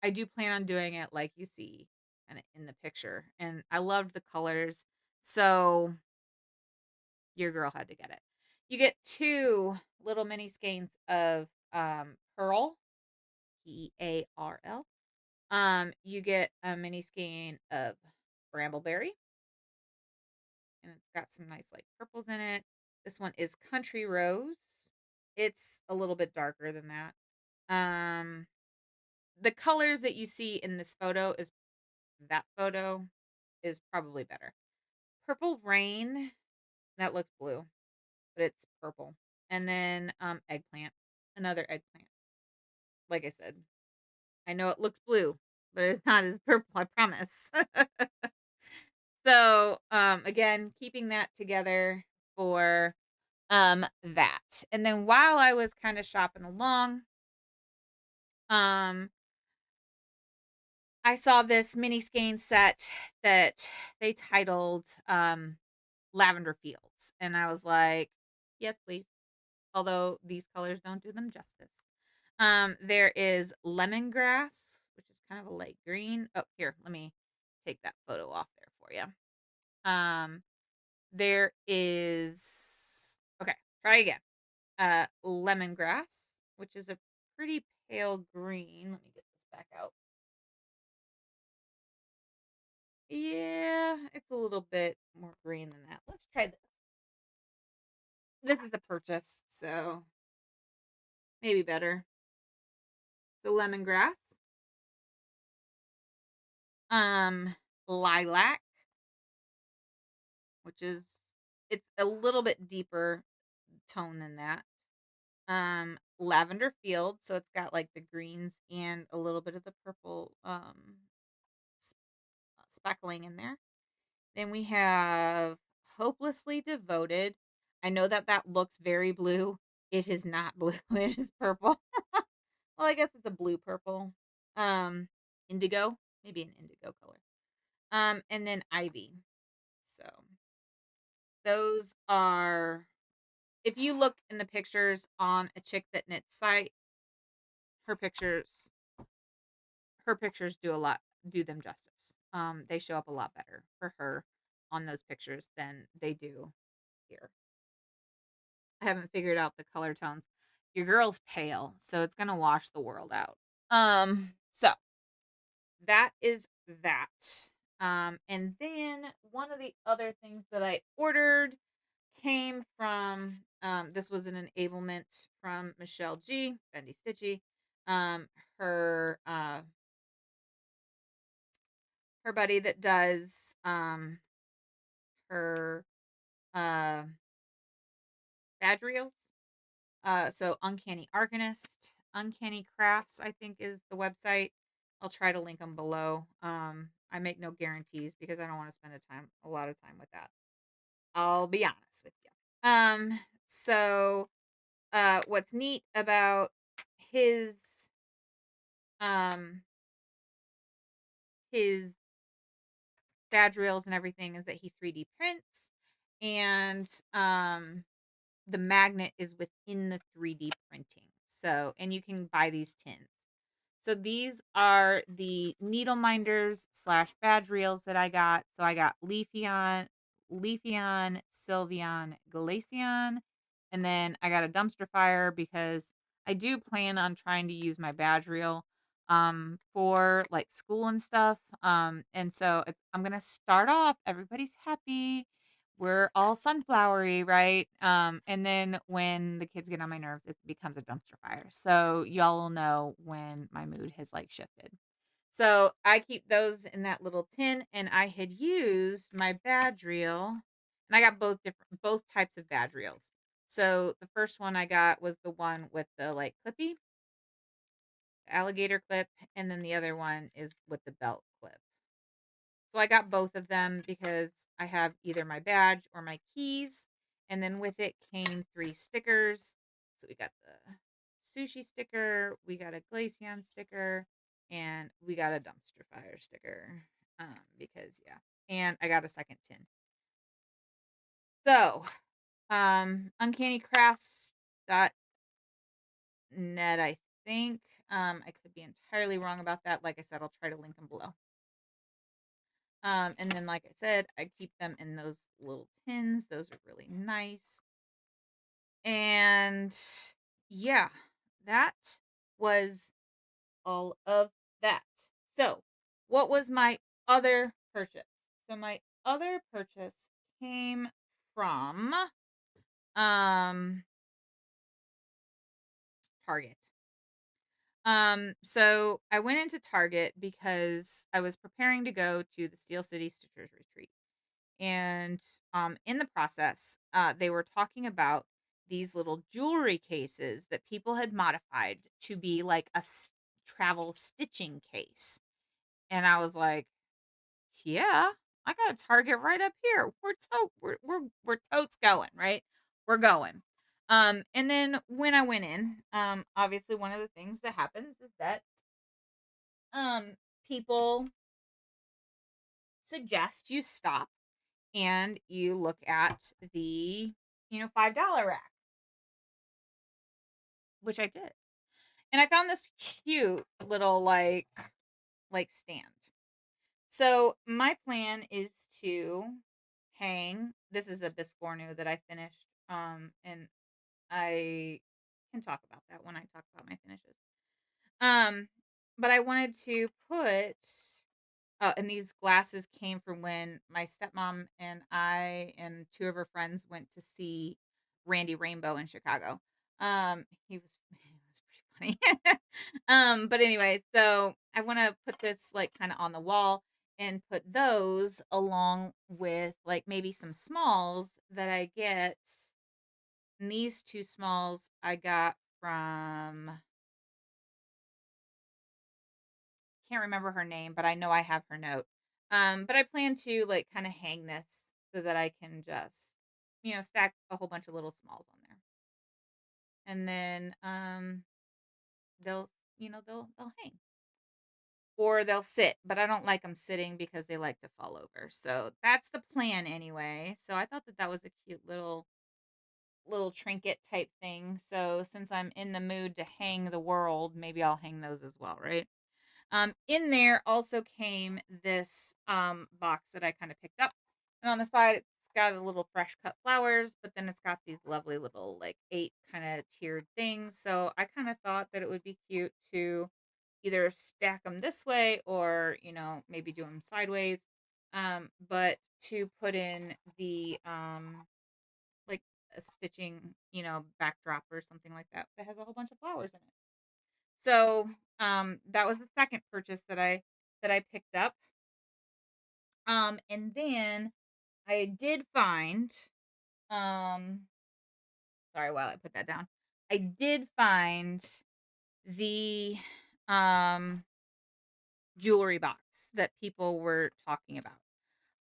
I do plan on doing it like you see kind of in the picture, and I loved the colors, so your girl had to get it. You get two little mini skeins of pearl, Pearl. You get a mini skein of brambleberry, and it's got some nice like purples in it. This one is country rose. It's a little bit darker than that. Um, the colors that you see in this photo is that photo is probably better. Purple rain, that looks blue, but it's purple. And then eggplant, another eggplant. Like I said, I know it looks blue, but it's not as purple, I promise. So, again, keeping that together for that. And then while I was kind of shopping along, um I saw this mini skein set that they titled Lavender Fields, and I was like, "Yes, please." Although these colors don't do them justice. There is lemongrass, which is kind of a light green. Oh, here, let me take that photo off there for you. There is okay, try again. Lemongrass, which is a pretty pale green. Let me get this back out. Yeah, it's a little bit more green than that. Let's try this. This is a purchase, so maybe better. So lemongrass, um, lilac, which is it's a little bit deeper tone than that. Lavender field, so it's got like the greens and a little bit of the purple speckling in there. Then we have hopelessly devoted. I know that that looks very blue. It is not blue. It is purple. Well, I guess it's a blue purple. Indigo, maybe an indigo color. And then ivy. So those are if you look in the pictures on a chick that knits site, her pictures her pictures do them justice. They show up a lot better for her on those pictures than they do here. I haven't figured out the color tones. Your girl's pale, so it's gonna wash the world out. So that is that. And then one of the other things that I ordered came from this was an enablement from Michelle G. Bendy Stitchy. Um, her her buddy that does her uh badge reels. So Uncanny Arcanist, Uncanny Crafts, I think is the website. I'll try to link them below. I make no guarantees because I don't want to spend a lot of time with that. I'll be honest with you. So what's neat about his um his badge reels and everything is that he 3D prints, and the magnet is within the 3D printing. So, and you can buy these tins. So these are the needle minders slash badge reels that I got. So I got Leafeon, Sylveon, Glaceon, and then I got a dumpster fire because I do plan on trying to use my badge reel for like school and stuff. And so I'm gonna start off. Everybody's happy. We're all sunflowery, right? And then when the kids get on my nerves, it becomes a dumpster fire. So y'all will know when my mood has like shifted. So I keep those in that little tin, and I had used my badge reel, and I got both types of badge reels. So the first one I got was the one with the like clippy alligator clip, and then the other one is with the belt clip. So I got both of them because I have either my badge or my keys. And then with it came 3 stickers. So we got the sushi sticker, we got a Glaceon sticker, and we got a dumpster fire sticker. Because yeah. And I got a second tin. So, uncannycrafts.net, I think. I could be entirely wrong about that. Like I said, I'll try to link them below. And then, like I said, I keep them in those little tins. Those are really nice. And yeah, that was all of that. So, what was my other purchase? So, my other purchase came from um Target. So I went into Target because I was preparing to go to the Steel City Stitchers Retreat. And in the process, they were talking about these little jewelry cases that people had modified to be like a travel stitching case. And I was like, yeah, I got a Target right up here. We're totes going, right? We're going. And then when I went in, obviously one of the things that happens is that um people suggest you stop and you look at the, $5 rack, which I did. And I found this cute little like stand. So my plan is to hang. This is a Biscornu that I finished. And I can talk about that when I talk about my finishes. Um, but I wanted to put and these glasses came from when my stepmom and I and 2 of her friends went to see Randy Rainbow in Chicago. He was pretty funny. But anyway, so I wanna put this, like, kinda on the wall and put those along with, like, maybe some smalls that I get. And these 2 smalls I got from, can't remember her name, but I know I have her note. But I plan to like kind of hang this so that I can just, stack a whole bunch of little smalls on there. And then they'll, they'll hang or they'll sit, but I don't like them sitting because they like to fall over. So that's the plan anyway. So I thought that that was a cute little trinket type thing. So since I'm in the mood to hang the world, maybe I'll hang those as well, right? In there also came this box that I kind of picked up. And on the side, it's got a little fresh cut flowers, but then it's got these lovely little like 8 kind of tiered things. So I kind of thought that it would be cute to either stack them this way or, maybe do them sideways. But to put in the like a stitching, backdrop or something like that has a whole bunch of flowers in it. So, that was the second purchase that I picked up. And then I did find, um sorry, while I put that down. I did find the um jewelry box that people were talking about.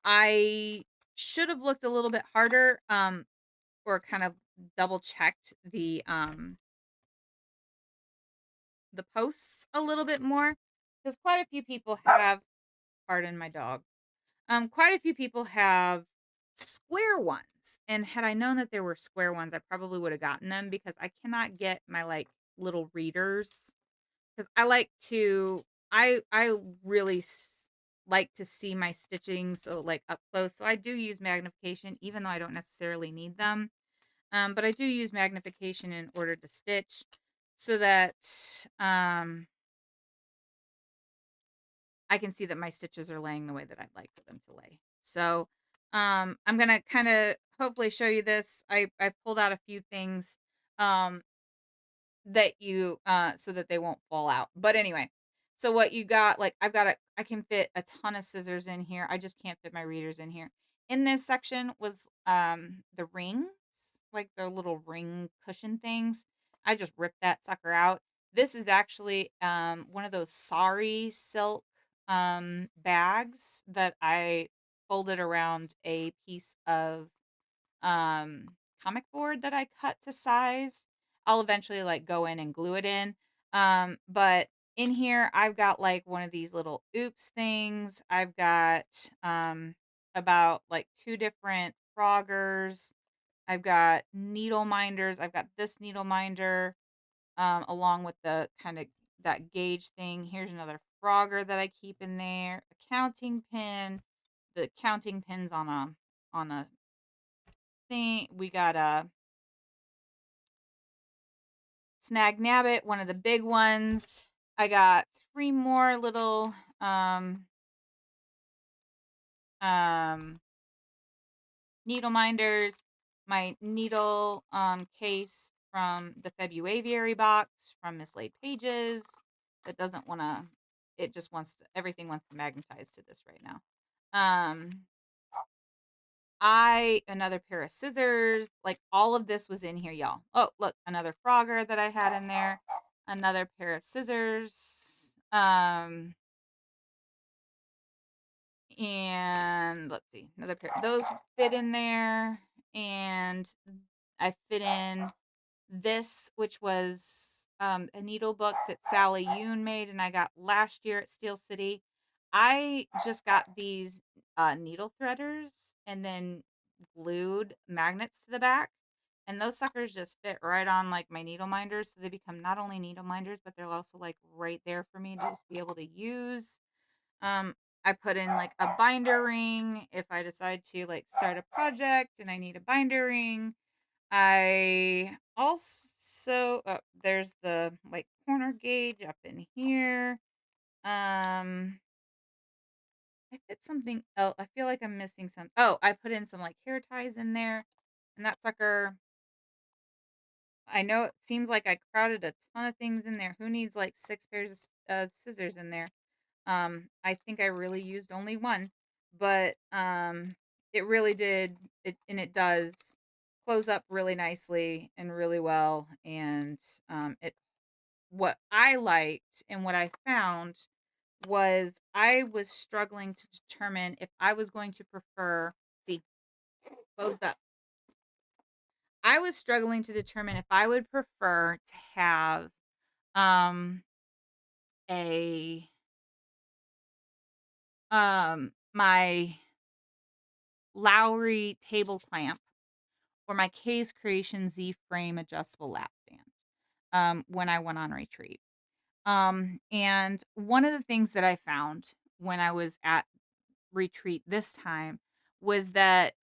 I should have looked a little bit harder, or kind of double checked the posts a little bit more, because quite a few people have, pardon my dog. Quite a few people have square ones, and had I known that there were square ones, I probably would have gotten them, because I cannot get my, like, little readers, because I really like to see my stitching, so, like, up close. So I do use magnification, even though I don't necessarily need them. But I do use magnification in order to stitch, so that um I can see that my stitches are laying the way that I'd like for them to lay. So, I'm gonna kind of hopefully show you this. I pulled out a few things, um, that you so that they won't fall out. But anyway, so what you got, like, I can fit a ton of scissors in here. I just can't fit my readers in here. In this section was the rings, like the little ring cushion things. I just ripped that sucker out. This is actually one of those sari silk bags that I folded around a piece of um comic board that I cut to size. I'll eventually, like, go in and glue it in. But in here I've got, like, one of these little oops things. I've got about, like, two different froggers. I've got needle minders. I've got this needle minder, along with the kind of that gauge thing. Here's another frogger that I keep in there. A counting pin. The counting pins on a thing. We got a snag nabbit, one of the big ones. I got three more little um needle minders, my needle case from the February box from Mislaid Pages that doesn't want to, it just wants to, everything wants to magnetize to this right now. I Another pair of scissors, like, all of this was in here, y'all. Oh, look, another frogger that I had in there, another pair of scissors. And let's see, another pair. Those fit in there, and I fit in this, which was a needle book that Sally Yoon made, and I got last year at Steel City. I just got these needle threaders and then glued magnets to the back, and those suckers just fit right on, like, my needle minders, so they become not only needle minders, but they're also, like, right there for me to just be able to use. um, I put in, like, a binder ring if I decide to, like, start a project and I need a binder ring. I also there's the, like, corner gauge up in here. Um, I fit something else. I feel like I'm missing some. Oh, I put in some, like, hair ties in there, and that sucker. I know it seems like I crowded a ton of things in there. Who needs, like, six pairs of scissors in there? I think I really used only one, but it really did it, and it does close up really nicely and really well. And it what I liked and what I found was I was struggling to determine if I was going to prefer, see, both up. I was struggling to determine if I would prefer to have a my Lowry table clamp or my K's Creation Z frame adjustable lap band when I went on retreat. And one of the things that I found when I was at retreat this time was that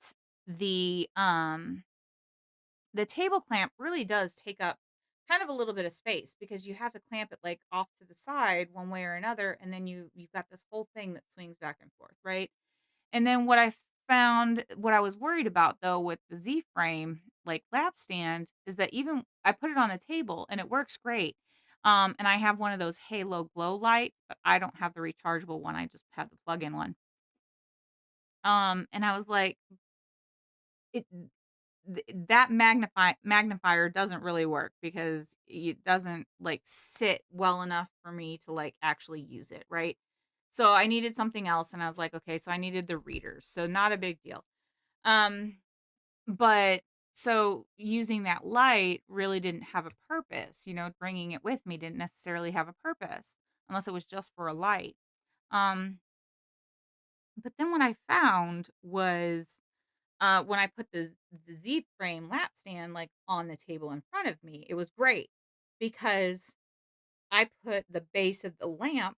the um the table clamp really does take up kind of a little bit of space, because you have to clamp it, like, off to the side one way or another, and then you've got this whole thing that swings back and forth, right? And then what I found what I was worried about though with the Z frame, like lap stand, is that even I put it on the table and it works great. And I have one of those halo glow lights, but I don't have the rechargeable one. I just have the plug-in one. And I was like, it that magnifier doesn't really work because it doesn't like sit well enough for me to like actually use it, right? So I needed something else and I was like, okay, so I needed the readers. So not a big deal. Um But so using that light really didn't have a purpose, bringing it with me didn't necessarily have a purpose unless it was just for a light. Um, but then what I found was when I put the Z frame lap stand like on the table in front of me, it was great because I put the base of the lamp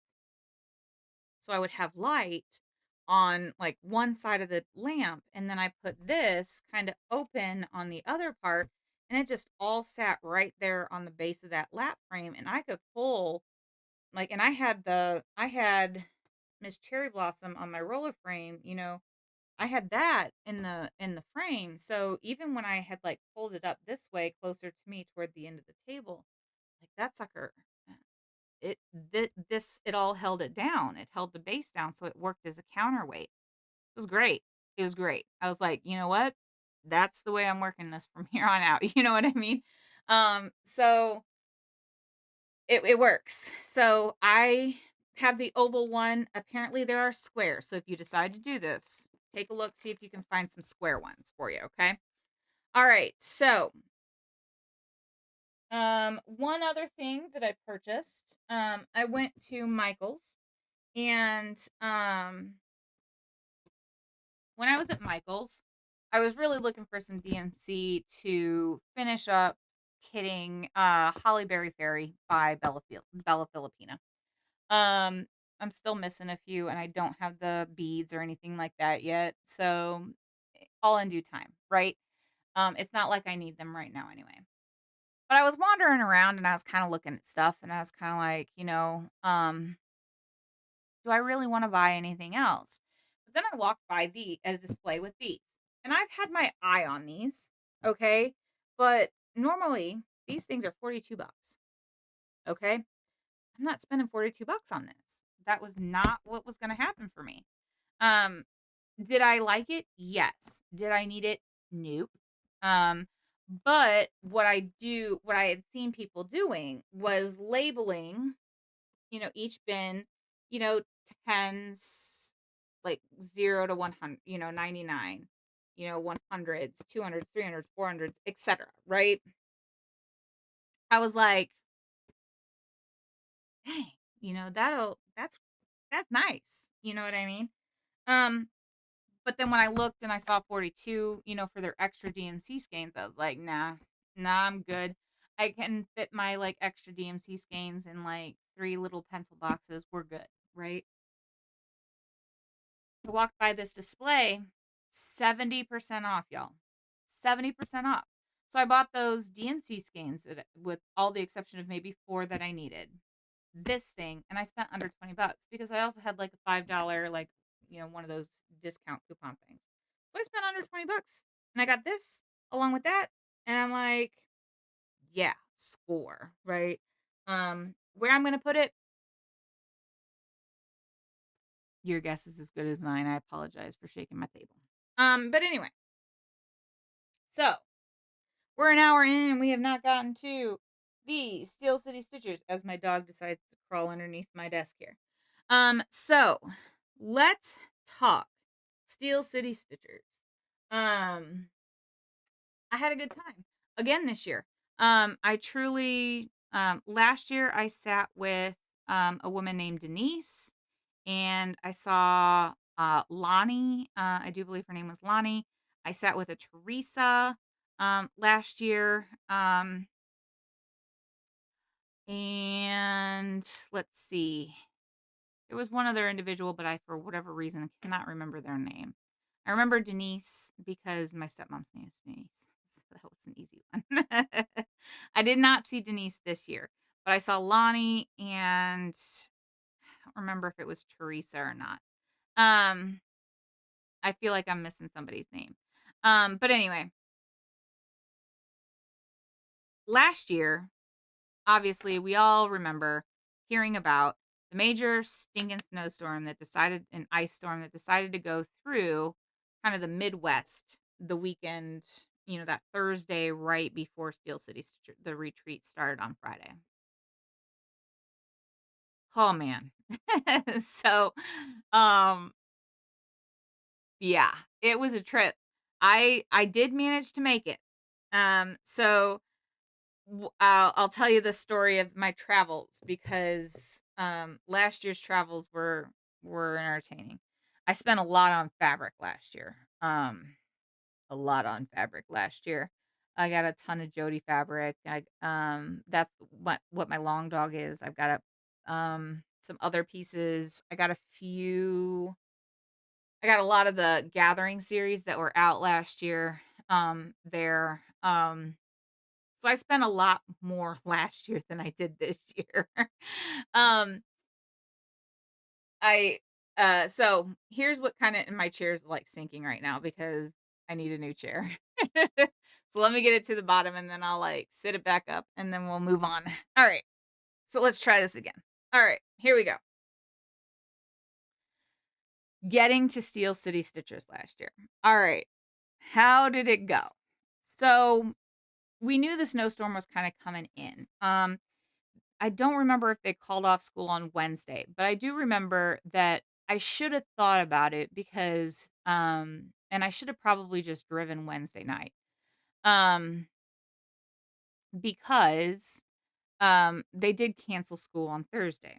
so I would have light on like one side of the lamp and then I put this kind of open on the other part and it just all sat right there on the base of that lap frame and I could pull like and I had Miss Cherry Blossom on my roller frame, I had that in the frame. So even when I had like pulled it up this way closer to me toward the end of the table, like that sucker it this it all held it down. It held the base down, so it worked as a counterweight. It was great. It was great. I was like, "You know what? That's the way I'm working this from here on out." You know what I mean? So it works. So I have the oval one. Apparently there are squares. So if you decide to do this, take a look, see if you can find some square ones for you, okay? All right. So, one other thing that I purchased, I went to Michael's and when I was at Michael's, I was really looking for some DMC to finish up kitting Holly Berry Fairy by Bella Filipina. Um, I'm still missing a few and I don't have the beads or anything like that yet. So all in due time, right? It's not like I need them right now anyway. But I was wandering around and I was kind of looking at stuff and I was kind of like, do I really want to buy anything else? But then I walked by a display with these. And I've had my eye on these, okay? But normally these things are 42 bucks, okay? I'm not spending 42 bucks on this. That was not what was going to happen for me. Um did I like it? Yes. Did I need it? Nope. Um but what I had seen people doing was labeling each bin, you know, tens, like 0 to 100, 99, 100s, 200s, 300s, 400s, etc. Right? I was like, dang, that's nice. You know what I mean? Um, but then when I looked and I saw 42, for their extra DMC skeins, I was like, nah, I'm good. I can fit my like extra DMC skeins in like three little pencil boxes. We're good, right? I walked by this display, 70% off, y'all. 70% off. So I bought those DMC skeins with all the exception of maybe four that I needed. This thing, and I spent under 20 bucks because I also had like a $5, like, one of those discount coupon things. So I spent under 20 bucks and I got this along with that. And I'm like, yeah, score, right? Where I'm going to put it, your guess is as good as mine. I apologize for shaking my table. But anyway, so we're an hour in and we have not gotten to the Steel City Stitchers as my dog decides to crawl underneath my desk here. So let's talk Steel City Stitchers. I had a good time again this year. I truly last year I sat with a woman named Denise and I saw Lonnie. I do believe her name was Lonnie. I sat with a Teresa last year. And let's see. There was one other individual, but I, for whatever reason, cannot remember their name. I remember Denise because my stepmom's name is Denise. So that was an easy one. I did not see Denise this year, but I saw Lonnie and I don't remember if it was Teresa or not. Um, I feel like I'm missing somebody's name. But anyway, last year, obviously, we all remember hearing about the major stinking snowstorm that decided an ice storm that decided to go through kind of the Midwest the weekend, that Thursday right before Steel City, the retreat started on Friday. Oh man. So, um, yeah, it was a trip. I did manage to make it. So I'll tell you the story of my travels because last year's travels were entertaining. I spent a lot on fabric last year. A lot on fabric last year. I got a ton of Jody fabric. That's what my long dog is. I've got some other pieces. I got a lot of the Gathering series that were out last year. There. So I spent a lot more last year than I did this year. um, I so here's what kind of my chair's like sinking right now because I need a new chair. So let me get it to the bottom and then I'll like sit it back up and then we'll move on. All right. So let's try this again. All right, here we go. Getting to Steel City Stitchers last year. All right. How did it go? So we knew the snowstorm was kind of coming in. I don't remember if they called off school on Wednesday, but I do remember that I should have thought about it because and I should have probably just driven Wednesday night. Um because they did cancel school on Thursday.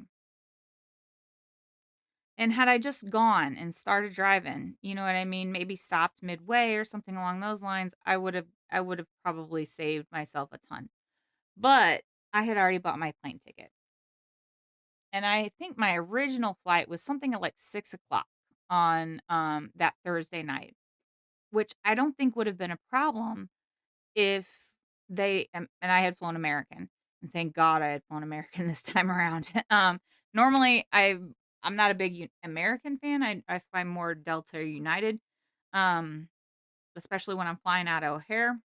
And had I just gone and started driving, you know what I mean, maybe stopped midway or something along those lines, I would have probably saved myself a ton. But I had already bought my plane ticket. And I think my original flight was something at like 6 o'clock on that Thursday night, which I don't think would have been a problem if and I had flown American. And thank God I had flown American this time around. Normally I'm not a big American fan. I fly more Delta or United. Um, especially when I'm flying out of O'Hare.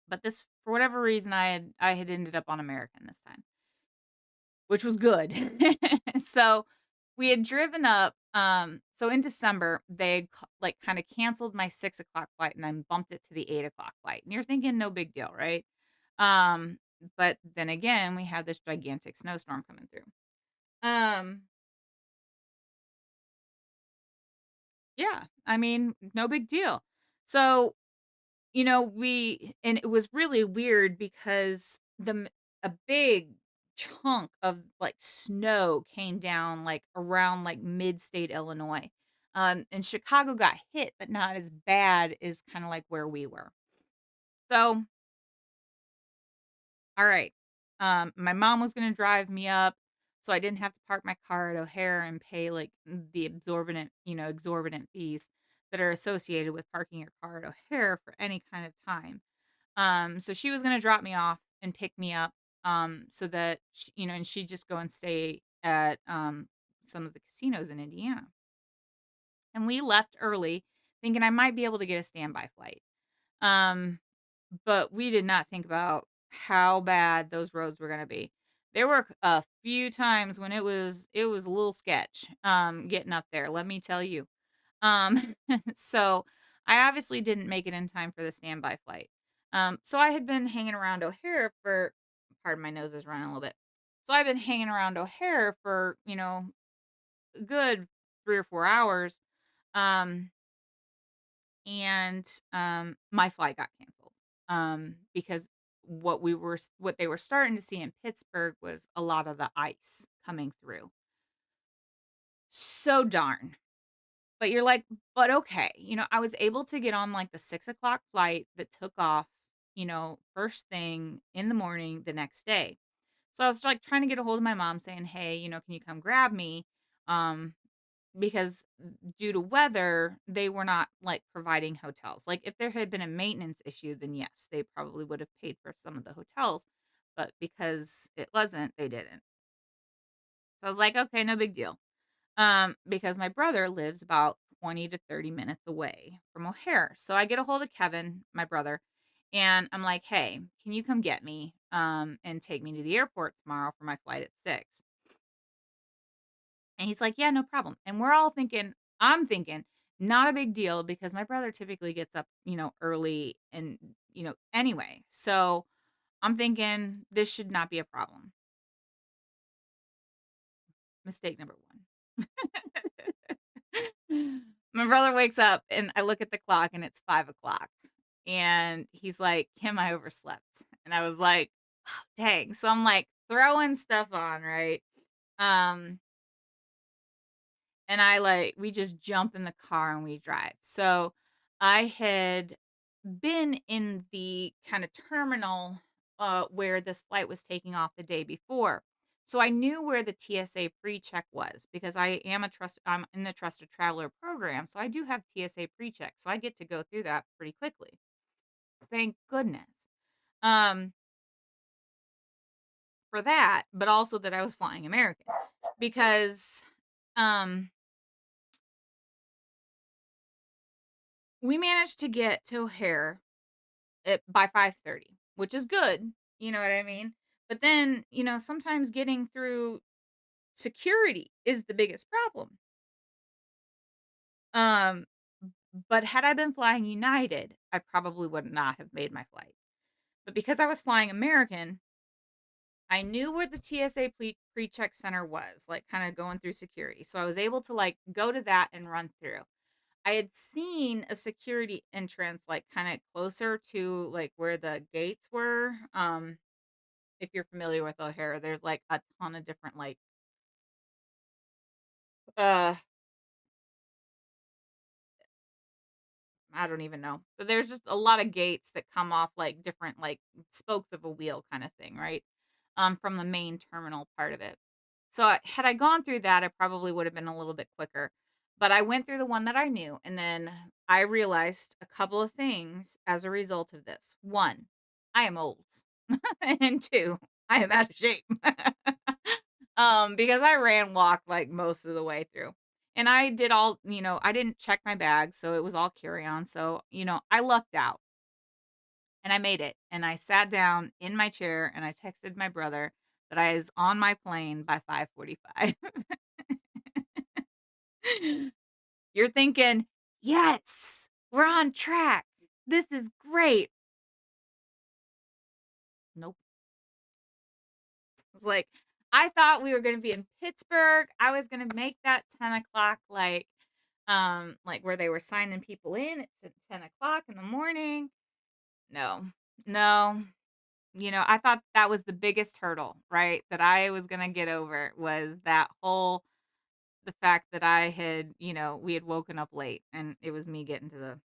But this for whatever reason I had ended up on American this time, which was good. So, we had driven up, so in December, they had like, kinda canceled my 6 o'clock flight and then bumped it to the 8 o'clock flight, and you're thinking, "No big deal," right? Um, but then again, we had this gigantic snowstorm coming through. Um, yeah, I mean, no big deal. So, we and it was really weird because a big chunk of like snow came down like around like mid-state Illinois. And Chicago got hit, but not as bad as kind of like where we were. So, all right. My mom was gonna drive me up, so I didn't have to park my car at O'Hare and pay like the exorbitant fees that are associated with parking your car at O'Hare for any kind of time. So she was gonna drop me off and pick me up, so that and she'd just go and stay at some of the casinos in Indiana. And we left early, thinking I might be able to get a standby flight. Um, but we did not think about how bad those roads were gonna be. There were a few times when it was a little sketch, getting up there, let me tell you. Um, so I obviously didn't make it in time for the standby flight. So I had been hanging around O'Hare for pardon my nose is running a little bit. So I've been hanging around O'Hare for, a good 3 or 4 hours. Um, and my flight got canceled. Because what they were starting to see in Pittsburgh was a lot of the ice coming through. So darn. But you're like, "But okay." I was able to get on, like, the 6 o'clock flight that took off, first thing in the morning the next day. So I was, like, trying to get a hold of my mom saying, "Hey, can you come grab me?" Um, because due to weather, they were not, like, providing hotels. Like, if there had been a maintenance issue, then yes, they probably would have paid for some of the hotels, but because it wasn't, they didn't. So I was like, "Okay, no big deal." Because my brother lives about 20 to 30 minutes away from O'Hare. So I get a hold of Kevin, my brother, and I'm like, "Hey, can you come get me and take me to the airport tomorrow for my flight at 6?" And he's like, "Yeah, no problem." And we're all thinking, I'm thinking, not a big deal because my brother typically gets up, early and, anyway. So I'm thinking this should not be a problem. Mistake number one. My brother wakes up and I look at the clock and it's 5 o'clock. And he's like, Kim, I overslept. And I was like, dang. So I'm like throwing stuff on, right? Um, and we just jump in the car and we drive. So I had been in the kind of terminal where this flight was taking off the day before. So I knew where the TSA pre-check was because I'm in the trusted traveler program. So I do have TSA pre-check. So I get to go through that pretty quickly. Thank goodness. Um for that, but also that I was flying American because um we managed to get to O'Hare by 5:30, which is good, you know what I mean? But then, sometimes getting through security is the biggest problem. Um, but had I been flying United, I probably would not have made my flight. But because I was flying American, I knew where the TSA pre-check center was, like kind of going through security. So I was able to like go to that and run through. I had seen a security entrance like kind of closer to like where the gates were. If you're familiar with O'Hare, there's like a ton of different like uh I don't even know. But there's just a lot of gates that come off like different like spokes of a wheel kind of thing, right? From the main terminal part of it. So had I gone through that, I probably would have been a little bit quicker. But I went through the one that I knew, and then I realized a couple of things as a result of this. One, I am old, and two, I am out of shape. Because I ran walk like most of the way through. And I did all, I didn't check my bag, so it was all carry on. So, I lucked out and I made it. And I sat down in my chair and I texted my brother that I was on my plane by 5:45. You're thinking, "Yes, we're on track. This is great." Nope. It's like, I thought we were gonna be in Pittsburgh. I was gonna make that 10 o'clock, like where they were signing people in at 10 o'clock in the morning. No, no. I thought that was the biggest hurdle, right? That I was gonna get over was the fact that we had woken up late and it was me getting to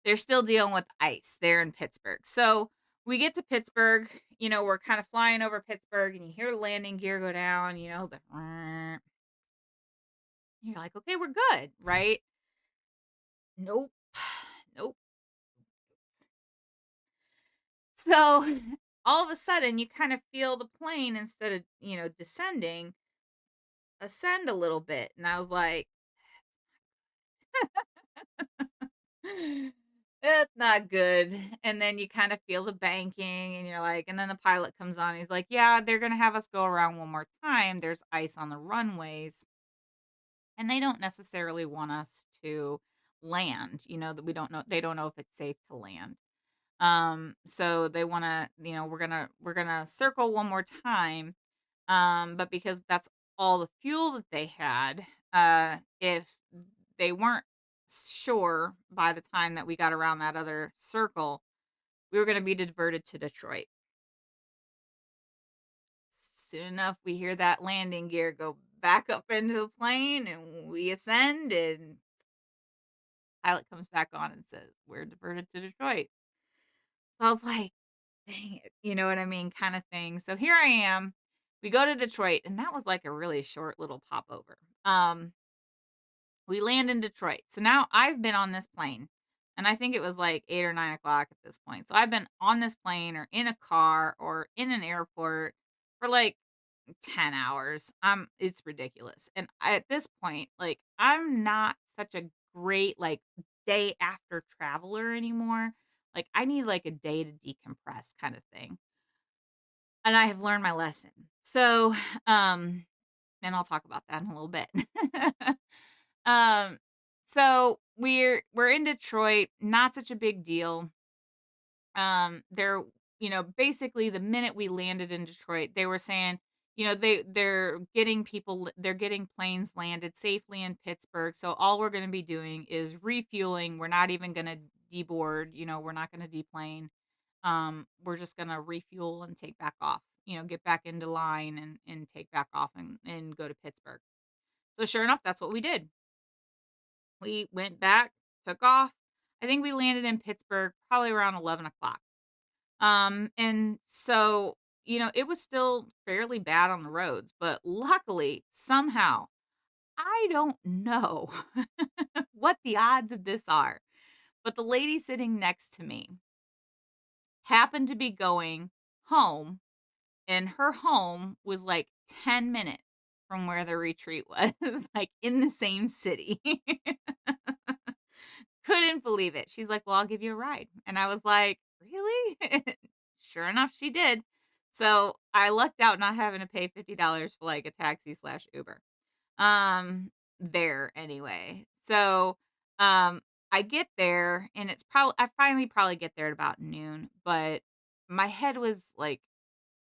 they're still dealing with ice there in Pittsburgh. So we get to Pittsburgh, we're kind of flying over Pittsburgh and you hear the landing gear go down, you're like, okay, we're good, right? Nope. Nope. So all of a sudden you kind of feel the plane instead of, descending, ascend a little bit. And I was like, that's not good. And then you kind of feel the banking and you're like, and then the pilot comes on. He's like, yeah, they're going to have us go around one more time. There's ice on the runways. And they don't necessarily want us to land, that they don't know if it's safe to land. So they want to, we're going to circle one more time. But because that's all the fuel that they had, if they weren't sure by the time that we got around that other circle, we were going to be diverted to Detroit. Soon enough, we hear that landing gear go back up into the plane and we ascend, and pilot comes back on and says, "We're diverted to Detroit." So I was like, dang it. You know what I mean? Kind of thing. So here I am. We go to Detroit, and that was like a really short little popover. We land in Detroit. So now I've been on this plane, and I think it was like 8 or 9 o'clock at this point. So I've been on this plane or in a car or in an airport for like 10 hours. It's ridiculous. And at this point, like, I'm not such a great, like, day after traveler anymore. Like, I need, like, a day to decompress kind of thing. And I have learned my lesson. So, um, and I'll talk about that in a little bit. um, so we're in Detroit, not such a big deal. They're, basically the minute we landed in Detroit, they were saying, they're getting planes landed safely in Pittsburgh. So all we're going to be doing is refueling. We're not even going to deboard, we're not going to deplane. We're just going to refuel and take back off, get back into line and take back off and go to Pittsburgh. So sure enough, that's what we did. We went back, took off. I think we landed in Pittsburgh probably around 11 o'clock. And so, it was still fairly bad on the roads, but luckily, somehow, I don't know what the odds of this are, but the lady sitting next to me happened to be going home, and her home was like 10 minutes from where the retreat was, like in the same city. Couldn't believe it. She's like, "Well, I'll give you a ride." And I was like, "Really?" Sure enough, she did. So, I lucked out not having to pay $50 for, like, a taxi/Uber. There anyway. So, um, I get there and I finally probably get there at about noon, but my head was, like,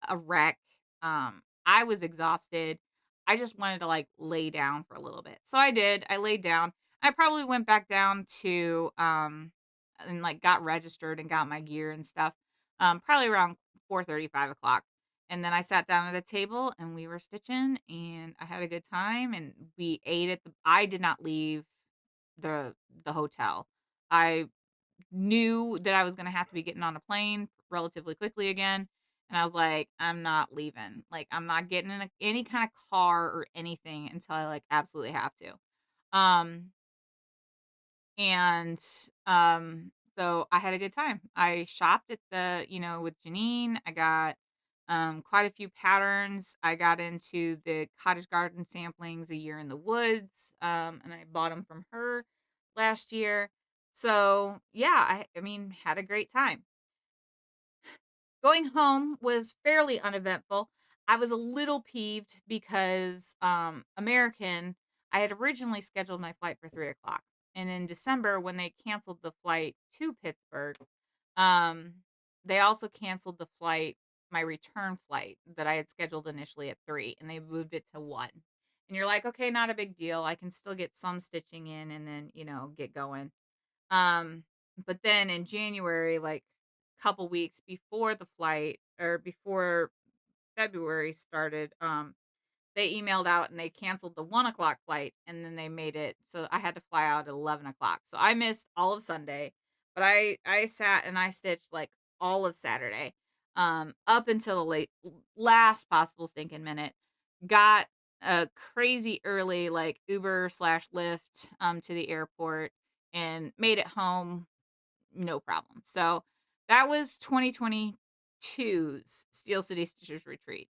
a wreck. I was exhausted. I just wanted to like lay down for a little bit. So I did. I laid down. I probably went back down to and like got registered and got my gear and stuff. Probably around 4:30, 5 o'clock. And then I sat down at a table and we were stitching and I had a good time and we ate at the I did not leave the the hotel. I knew that I was gonna have to be getting on a plane relatively quickly again, and I was like, "I'm not leaving. Like, I'm not getting in any kind of car or anything until I, like, absolutely have to." Um, and, so I had a good time. I shopped at with Janine. I got, quite a few patterns. I got into the cottage garden samplings, A Year in the Woods, and I bought them from her last year. So, yeah, I mean, had a great time. Going home was fairly uneventful. I was a little peeved because, I had originally scheduled my flight for 3 o'clock. And in December, when they canceled the flight to Pittsburgh, um, they also canceled my return flight that I had scheduled initially at 3, and they moved it to 1. And you're like, okay, not a big deal. I can still get some stitching in and then, get going. Um, but then in January, like, couple weeks before the flight or before February started, they emailed out and they canceled the 1 o'clock flight and then they made it so I had to fly out at 11 o'clock. So I missed all of Sunday, but I sat and I stitched like all of Saturday, up until the last possible stinking minute. Got a crazy early like Uber slash Lyft to the airport and made it home no problem. So that was 2022's Steel City Stitchers Retreat.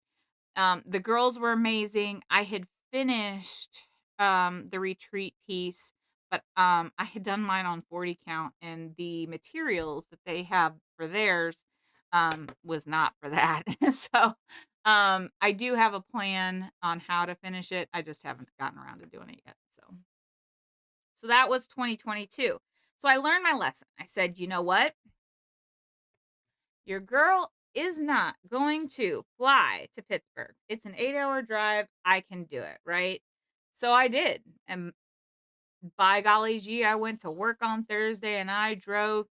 The girls were amazing. I had finished the retreat piece, but I had done mine on 40 count, and the materials that they have for theirs was not for that. So I do have a plan on how to finish it. I just haven't gotten around to doing it yet. So that was 2022. So I learned my lesson. I said, you know what? Your girl is not going to fly to Pittsburgh. It's an 8-hour drive. I can do it, right? So I did. And by golly gee, I went to work on Thursday and I drove.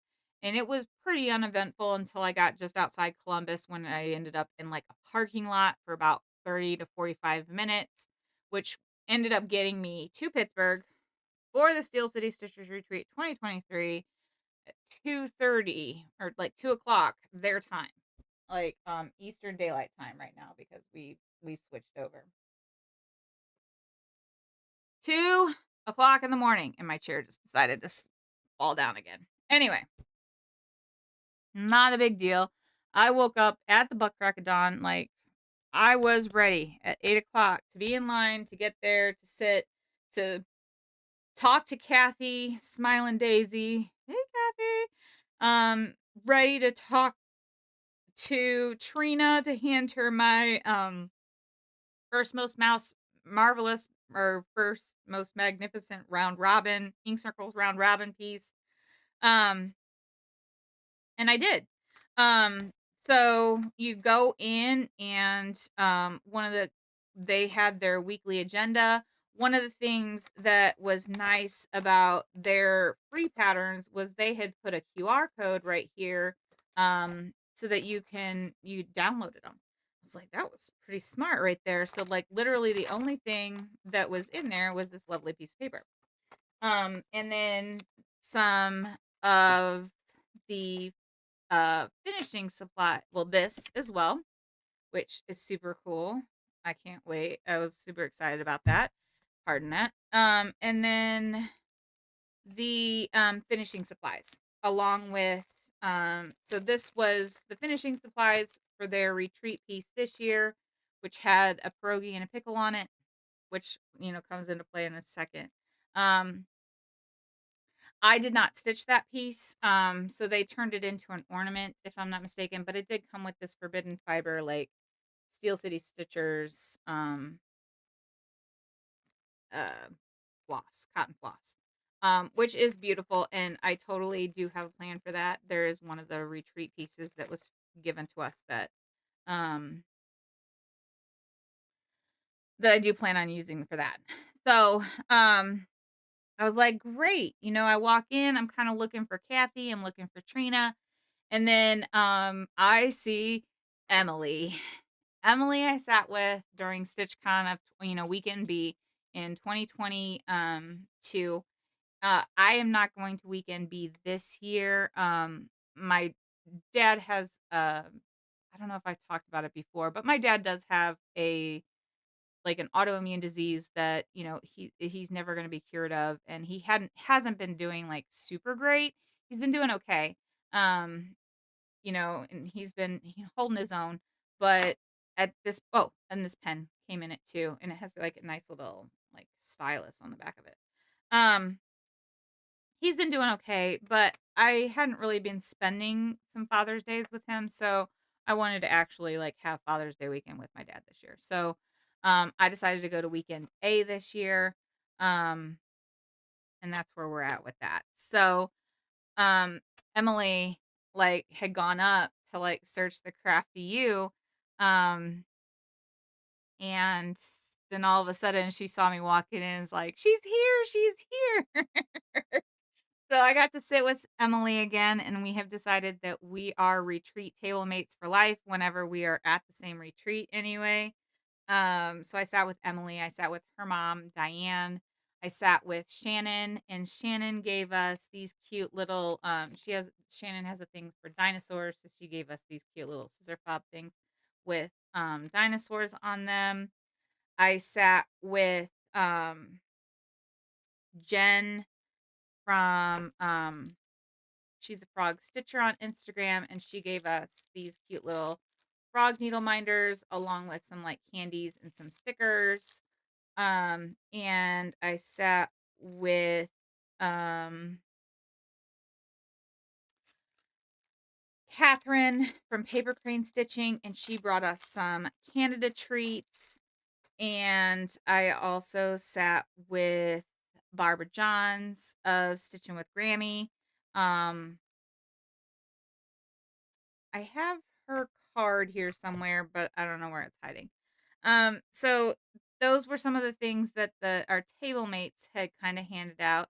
And it was pretty uneventful until I got just outside Columbus when I ended up in like a parking lot for about 30 to 45 minutes, which ended up getting me to Pittsburgh for the Steel City Stitchers Retreat 2023 at 2:30 or like 2 o'clock their time, like Eastern Daylight Time right now because we switched over. 2 o'clock in the morning, and my chair just decided to fall down again. Anyway, not a big deal. I woke up at the butt crack of dawn, like I was ready at 8 o'clock to be in line, to get there, to sit, to talk to Kathy, Smiling Daisy. Hey, Kathy. Um, Ready to talk to Trina, to hand her my first most mouse marvelous, or first most magnificent round robin, ink circles round robin piece. Um, and I did. Um, so you go in, and one of the they had their weekly agenda. One of the things that was nice about their free patterns was they had put a QR code right here, so that you downloaded them. I was like, that was pretty smart right there. So like literally the only thing that was in there was this lovely piece of paper. And then some of the finishing supply, well, this as well, which is super cool. I can't wait. I was super excited about that. Pardon that. And then the finishing supplies, along with so this was the finishing supplies for their retreat piece this year, which had a pierogi and a pickle on it, which comes into play in a second. um I did not stitch that piece, so they turned it into an ornament, if I'm not mistaken, but it did come with this forbidden fiber, like, Steel City Stitchers, uh, floss, cotton floss, which is beautiful, and I totally do have a plan for that. There is one of the retreat pieces that was given to us um, that I do plan on using for that. So, I was like, "Great." I walk in, I'm kinda looking for Kathy, I'm looking for Trina. And then, I see Emily. Emily I sat with during StitchCon of, Weekend B in 2020, 2. I am not going to Weekend B this year. My dad has, I don't know if I've talked about it before, but my dad does have an autoimmune disease that, he's never gonna be cured of, and he hasn't been doing, like, super great. He's been doing okay. Um, and he's been holding his own. But and this pen came in it too, and it has like a nice little like stylus on the back of it. Um, he's been doing okay, but I hadn't really been spending some Father's Days with him, so I wanted to actually like have Father's Day weekend with my dad this year. So, I decided to go to weekend A this year. Um, and that's where we're at with that. So, um, Emily, like, had gone up to, like, search the Crafty U, um, and then all of a sudden she saw me walking in and is like, "She's here, she's here." So I got to sit with Emily again, and we have decided that we are retreat table mates for life whenever we are at the same retreat anyway. So I sat with Emily, I sat with her mom, Diane, I sat with Shannon, and Shannon gave us these cute little Shannon has a thing for dinosaurs, so she gave us these cute little scissor fob things with dinosaurs on them. I sat with Jen from she's a frog stitcher on Instagram, and she gave us these cute little frog needle minders along with some like candies and some stickers. And I sat with um Catherine from Paper Crane Stitching, and she brought us some Canada treats. And I also sat with Barbara Johns of Stitching with Grammy. Um, I have her card here somewhere, but I don't know where it's hiding. So those were some of the things that our table mates had kind of handed out.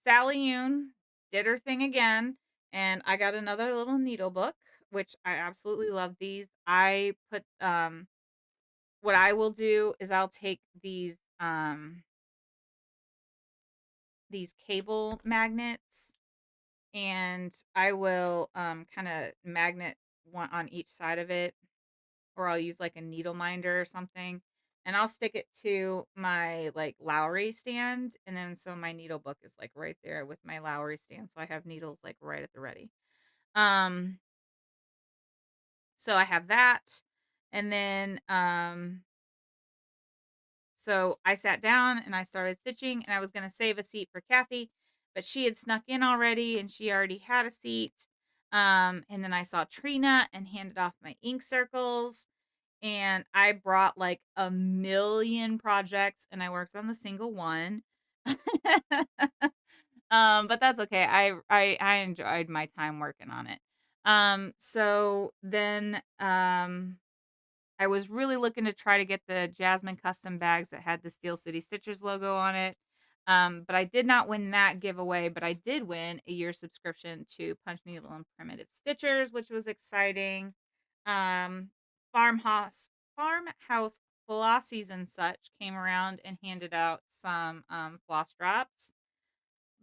Sally Yoon did her thing again, and I got another little needle book, which I absolutely love these. I put what I will do is I'll take these cable magnets, and I will kind of magnet one on each side of it, or I'll use like a needle minder or something, and I'll stick it to my like Lowry stand, and then so my needle book is like right there with my Lowry stand, so I have needles like right at the ready. Um, so I have that, And then so I sat down and I started stitching, and I was going to save a seat for Kathy, but she had snuck in already and she already had a seat. And then I saw Trina and handed off my ink circles, and I brought like a million projects and I worked on the single one. But that's okay. I enjoyed my time working on it. So then I was really looking to try to get the Jasmine custom bags that had the Steel City Stitchers logo on it. But I did not win that giveaway, but I did win a year subscription to Punch Needle and Primitive Stitchers, which was exciting. Um, Farmhouse Flossies and such came around and handed out some floss drops.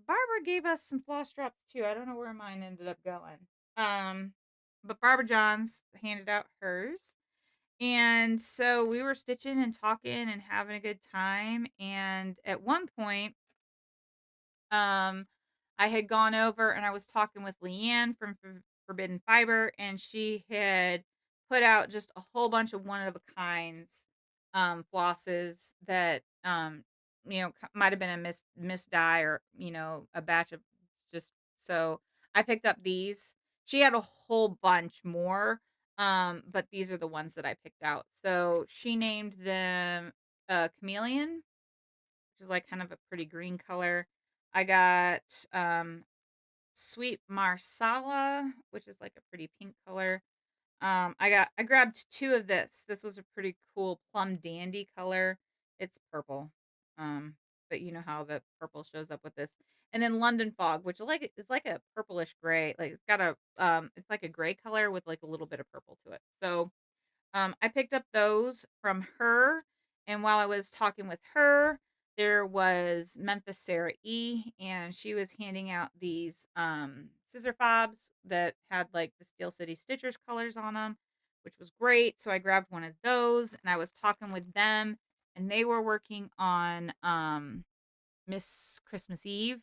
Barbara gave us some floss drops too. I don't know where mine ended up going. Um, but Barbara Johns handed out hers. And so we were stitching and talking and having a good time. And at one point, um, I had gone over and I was talking with Leanne from Forbidden Fiber, and she had put out just a whole bunch of one of a kinds flosses that might have been a miss dye, or a batch of just so I picked up these. She had a whole bunch more, but these are the ones that I picked out. So she named them Chameleon, which is like kind of a pretty green color. I got Sweet Marsala, which is like a pretty pink color. I grabbed two of this. This was a pretty cool plum dandy color. It's purple. Um, but you know how the purple shows up with this. And then London Fog, which is like a purplish gray. Like it's got a it's like a gray color with like a little bit of purple to it. So I picked up those from her, and while I was talking with her, there was Memphis Sarah E, and she was handing out these scissor fobs that had like the Steel City Stitchers colors on them, which was great. So I grabbed one of those, and I was talking with them, and they were working on Miss Christmas Eve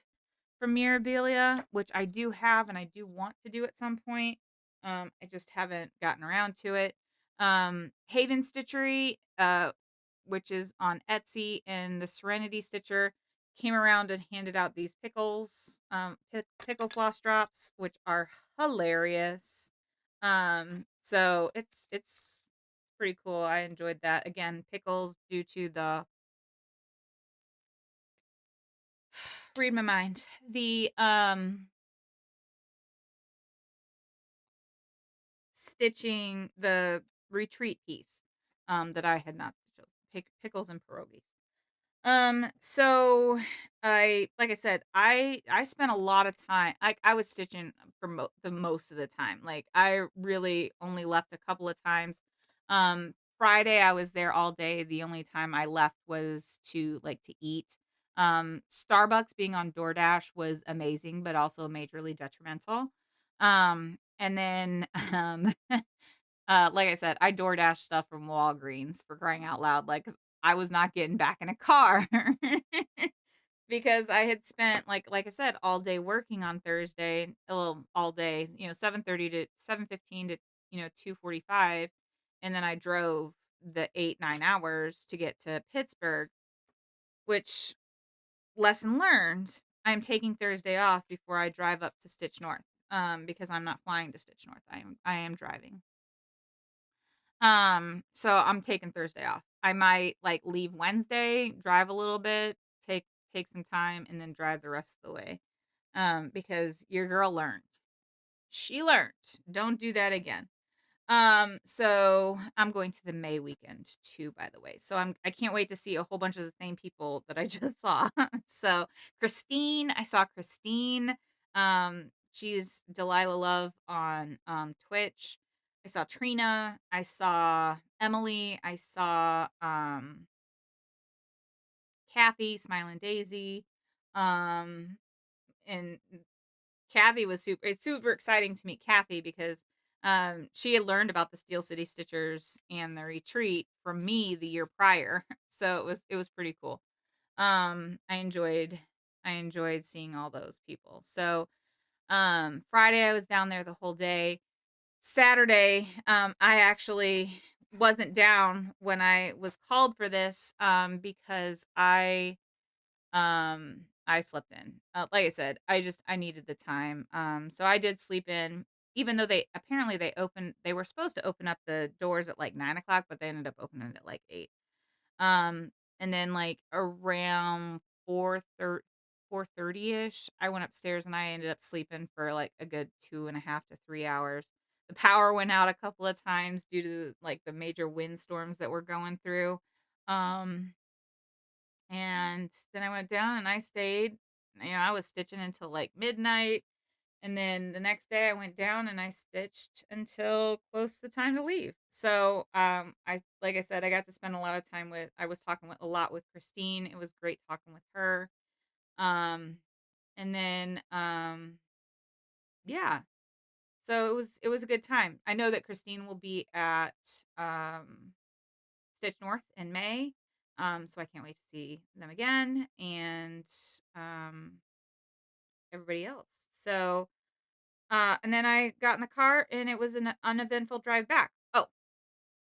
from Mirabilia, which I do have and I do want to do at some point. I just haven't gotten around to it. Haven Stitchery, which is on Etsy, and the Serenity Stitcher came around and handed out these pickles, pickle floss drops, which are hilarious. So it's pretty cool. I enjoyed that. Again, pickles due to the read my mind. The stitching the retreat piece that I had not stitched, pickles and pierogies. So I like I said, I spent a lot of time. I was stitching for the most of the time. Like I really only left a couple of times. Friday I was there all day. The only time I left was to eat. Starbucks being on DoorDash was amazing, but also majorly detrimental. And then like I said, I DoorDash stuff from Walgreens, for crying out loud, like, 'cause I was not getting back in a car because I had spent, like I said, all day working on Thursday, well, all day, 7:30 to 7:15 to, 2:45, and then I drove the 8, 9 hours to get to Pittsburgh, which, lesson learned, I'm taking Thursday off before I drive up to Stitch North, because I'm not flying to Stitch North. I am driving. So I'm taking Thursday off. I might like leave Wednesday, drive a little bit, take take some time, and then drive the rest of the way. Because your girl learned. She learned. Don't do that again. So I'm going to the May weekend too, by the way. So I can't wait to see a whole bunch of the same people that I just saw. So Christine, I saw Christine. She's Delilah Love on Twitch. I saw Trina. I saw Emily. I saw Kathy, Smiling Daisy. Um, and Kathy was it's super exciting to meet Kathy because she had learned about the Steel City Stitchers and the retreat from me the year prior. So it was pretty cool. I enjoyed seeing all those people. So Friday I was down there the whole day. Saturday, I actually wasn't down when I was called for this, because I slept in. Like I said, I needed the time. So I did sleep in, even though they were supposed to open up the doors at like 9 o'clock, but they ended up opening at like 8. Um, and then like around 4:30 ish, I went upstairs and I ended up sleeping for like a good 2.5 to 3 hours. The power went out a couple of times due to like the major windstorms that we're going through. Um, and then I went down and I stayed. I was stitching until like midnight. And then the next day I went down and I stitched until close to the time to leave. So, I like I said, I got to spend a lot of time with I was talking with a lot with Christine. It was great talking with her. Um, and then yeah. So it was a good time. I know that Christine will be at um Stitch North in May. So I can't wait to see them again and um everybody else. So and then I got in the car and it was an uneventful drive back. Oh,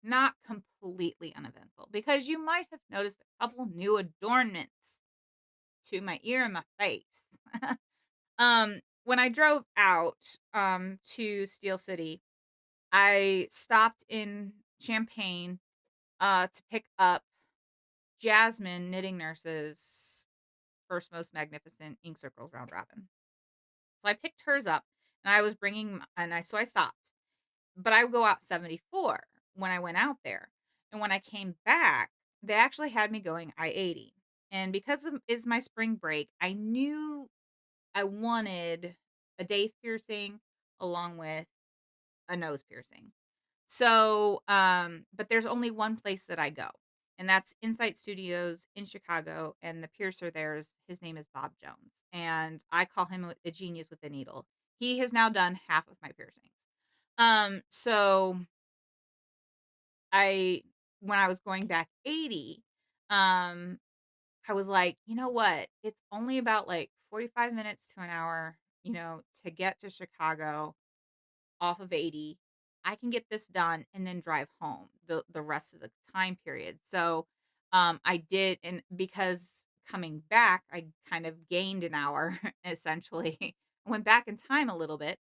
not completely uneventful because you might have noticed a couple new adornments to my ear and my face. When I drove out to Steel City, I stopped in Champaign to pick up Jasmine Knitting Nurse's first most magnificent ink circles round robin. So I picked hers up and I was bringing and I stopped. But I would go out 74 when I went out there. And when I came back, they actually had me going I-80. And because of is my spring break, I knew I wanted a daith piercing along with a nose piercing. So, but there's only one place that I go, and that's Insight Studios in Chicago. And the piercer there his name is Bob Jones, and I call him a genius with a needle. He has now done half of my piercings. So I when I was going back 80, um, I was like, "You know what? It's only about like 45 minutes to an hour, to get to Chicago off of 80. I can get this done and then drive home the rest of the time period." So, I did, and because coming back, I kind of gained an hour essentially. I went back in time a little bit.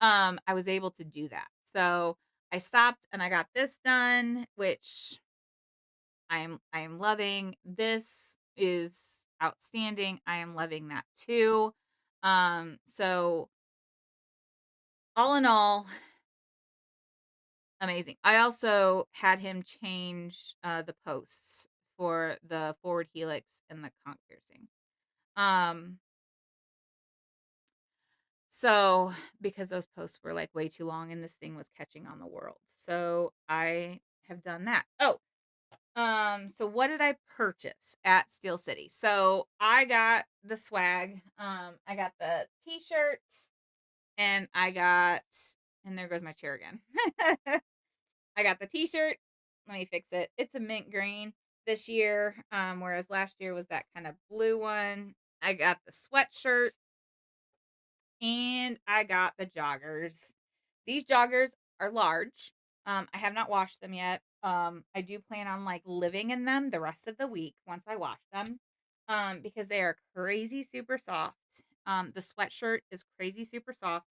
I was able to do that. So, I stopped and I got this done, which I am loving. This is outstanding. I am loving that too. So all in all, amazing. I also had him change the posts for the forward helix and the conch piercing. Um, so because those posts were like way too long and this thing was catching on the world. So I have done that. Oh, so what did I purchase at Steel City? So I got the swag. I got the t-shirt and and there goes my chair again. I got the t-shirt. Let me fix it. It's a mint green this year, whereas last year was that kind of blue one. I got the sweatshirt and I got the joggers. These joggers are large. I have not washed them yet. I do plan on like living in them the rest of the week once I wash them. Because they are crazy super soft. The sweatshirt is crazy super soft.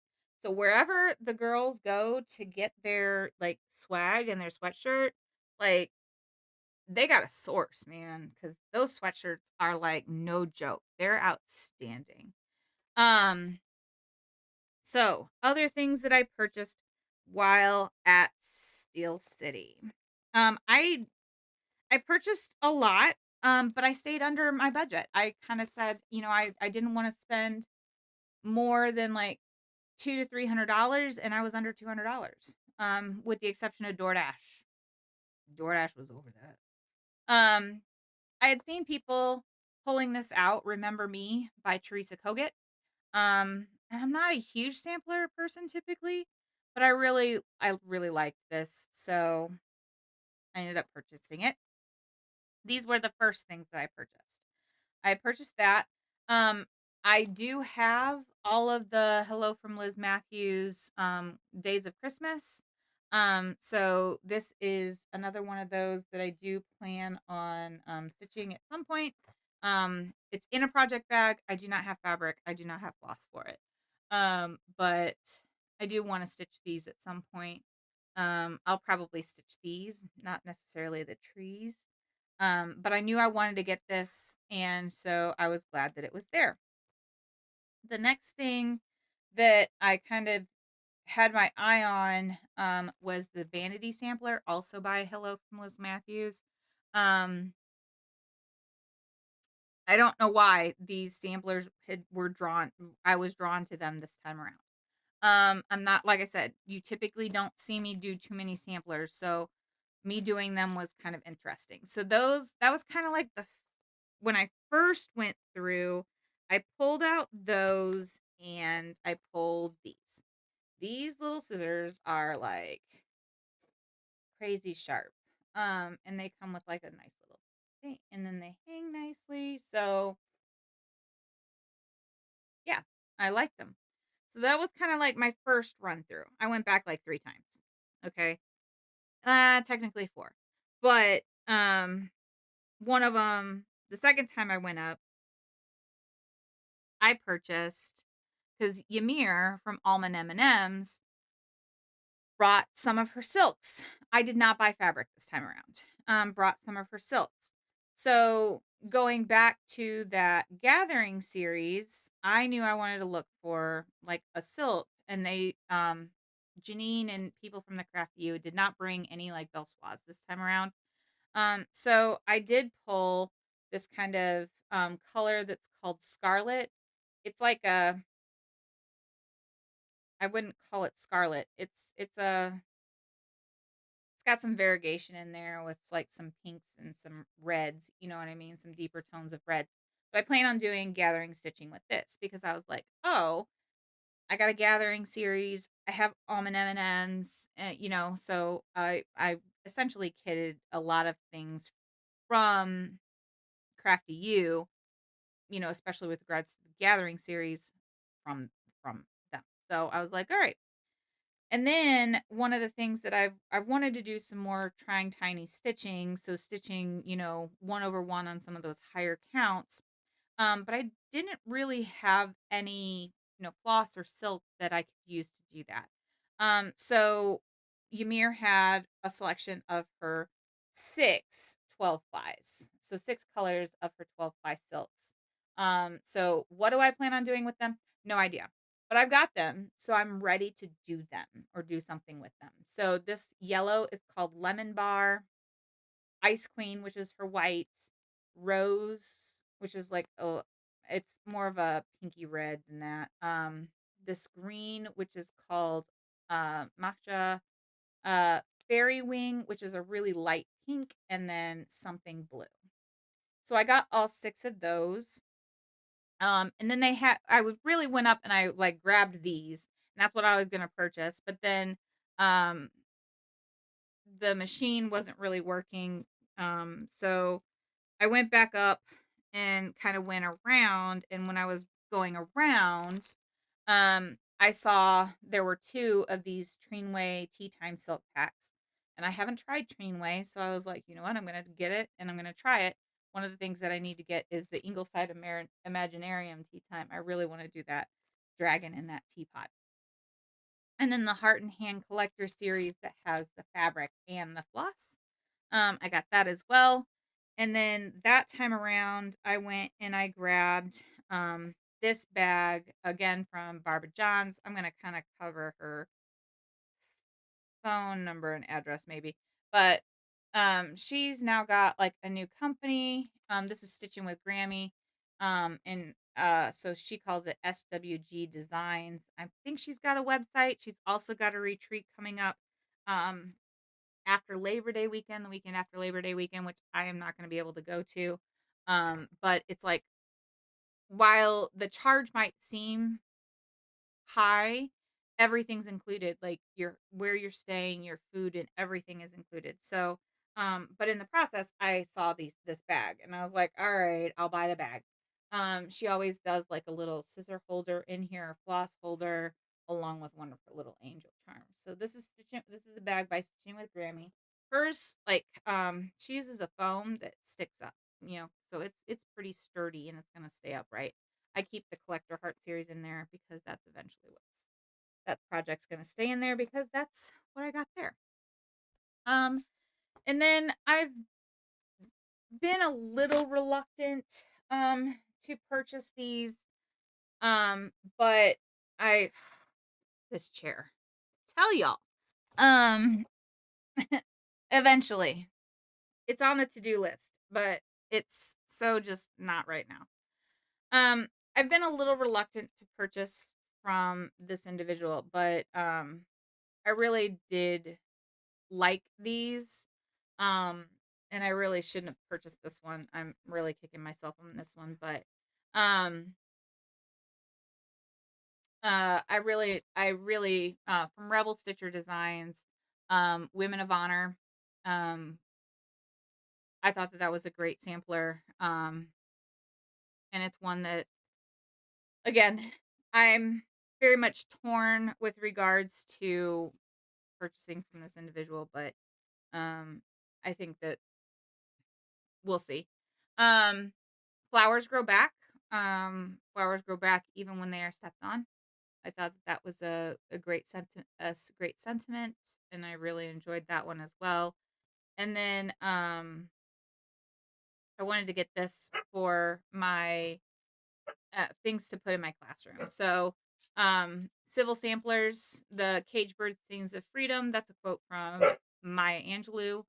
So wherever the girls go to get their like swag and their sweatshirt, like they got a source, man, because those sweatshirts are like no joke. They're outstanding. Um, so, other things that I purchased while at Steel City. I purchased a lot, but I stayed under my budget. I kind of said, I didn't want to spend more than like $200 to $300, and I was under $200. With the exception of DoorDash. DoorDash was over that. Um, I had seen people pulling this out. Remember Me by Teresa Kogut. And I'm not a huge sampler person typically, but I really liked this, so I ended up purchasing it. These were the first things that I purchased. I purchased that. Um, I do have all of the Hello from Liz Matthews Days of Christmas. So this is another one of those that I do plan on stitching at some point. It's in a project bag. I do not have fabric. I do not have floss for it. But I do want to stitch these at some point. I'll probably stitch these, not necessarily the trees. But I knew I wanted to get this, and so I was glad that it was there. The next thing that I kind of had my eye on was the Vanity Sampler, also by Hello from Liz Matthews. Um, I don't know why these samplers were drawn. I was drawn to them this time around. I'm not, like I said, you typically don't see me do too many samplers, so me doing them was kind of interesting. So that was kind of like when I first went through, I pulled out those and I pulled these. These little scissors are like crazy sharp. And they come with like a nice little thing, and then they hang nicely. So yeah, I like them. So that was kind of like my first run through. I went back like 3 times. Okay. Technically four. But one of them, the second time I went up, I purchased because Ymir from Almond M&M's brought some of her silks. I did not buy fabric this time around. Brought some of her silks. So going back to that gathering series, I knew I wanted to look for like a silk, and they Janine and people from the Craft U did not bring any like Belsoise this time around. So I did pull this kind of color that's called Scarlet. It's like a, I wouldn't call it scarlet. It's got some variegation in there with like some pinks and some reds, you know what I mean? Some deeper tones of red. But I plan on doing gathering stitching with this because I was like, oh, I got a gathering series. I have almond M&Ms, so I essentially kitted a lot of things from Crafty U, especially with regards to the gathering series from from them. So I was like, all right. And then one of the things that I've wanted to do some more trying tiny stitching, so stitching, 1/1 on some of those higher counts. But I didn't really have any, floss or silk that I could use to do that. So Ymir had a selection of her 6 12 plies. So 6 colors of her 12-ply silks. So what do I plan on doing with them? No idea. But I've got them, so I'm ready to do them or do something with them. So this yellow is called Lemon Bar, Ice Queen, which is her white, Rose, which is like a, it's more of a pinky red than that. This green, which is called Matcha, uh, Fairy Wing, which is a really light pink, and then something blue. So I got all 6 of those. And then I would really went up and I like grabbed these, and that's what I was gonna purchase. But then um the machine wasn't really working. So I went back up and kind of went around, and when I was going around, I saw there were 2 of these Treenway Tea Time silk packs, and I haven't tried Treenway, so I was like, "You know what? I'm gonna get it, and I'm gonna try it." One of the things that I need to get is the Ingleside Imaginarium Tea Time. I really wanna do that dragon in that teapot. And then the Heart and Hand Collector series that has the fabric and the floss. I got that as well. And then that time around, I went and I grabbed this bag again from Barbara Johns. I'm gonna kind of cover her phone number and address maybe, but she's now got like a new company. This is Stitching with Grammy, and so she calls it SWG Designs. I think she's got a website. She's also got a retreat coming up. Um, after Labor Day weekend, the weekend after Labor Day weekend, which I am not going to be able to go to. But it's like, while the charge might seem high, everything's included. Like your where you're staying, your food, and everything is included. So, but in the process, I saw this bag, and I was like, all right, I'll buy the bag. She always does like a little scissor holder in here, a floss holder, along with one of her little angel charms. So this is a bag by Stitching with Grammy. Hers, like, she uses a foam that sticks up, so it's pretty sturdy and it's gonna stay upright. I keep the Collector Heart series in there because that's eventually what's that project's gonna stay in there because that's what I got there. Um, and then I've been a little reluctant to purchase these, but I this chair. Tell y'all. Um eventually. It's on the to-do list, but it's so just not right now. I've been a little reluctant to purchase from this individual, but I really did like these. Um and I really shouldn't have purchased this one. I'm really kicking myself on this one, but um I really from Rebel Stitcher Designs, Women of Honor. Um I thought that that was a great sampler. And it's one that, again, I'm very much torn with regards to purchasing from this individual, but um I think that we'll see. Um Flowers grow back. Flowers grow back even when they are stepped on. I thought that that was a great great sentiment, and I really enjoyed that one as well. And then I wanted to get this for my things to put in my classroom. So, civil samplers, the Cage Bird Sings of Freedom. That's a quote from Maya Angelou.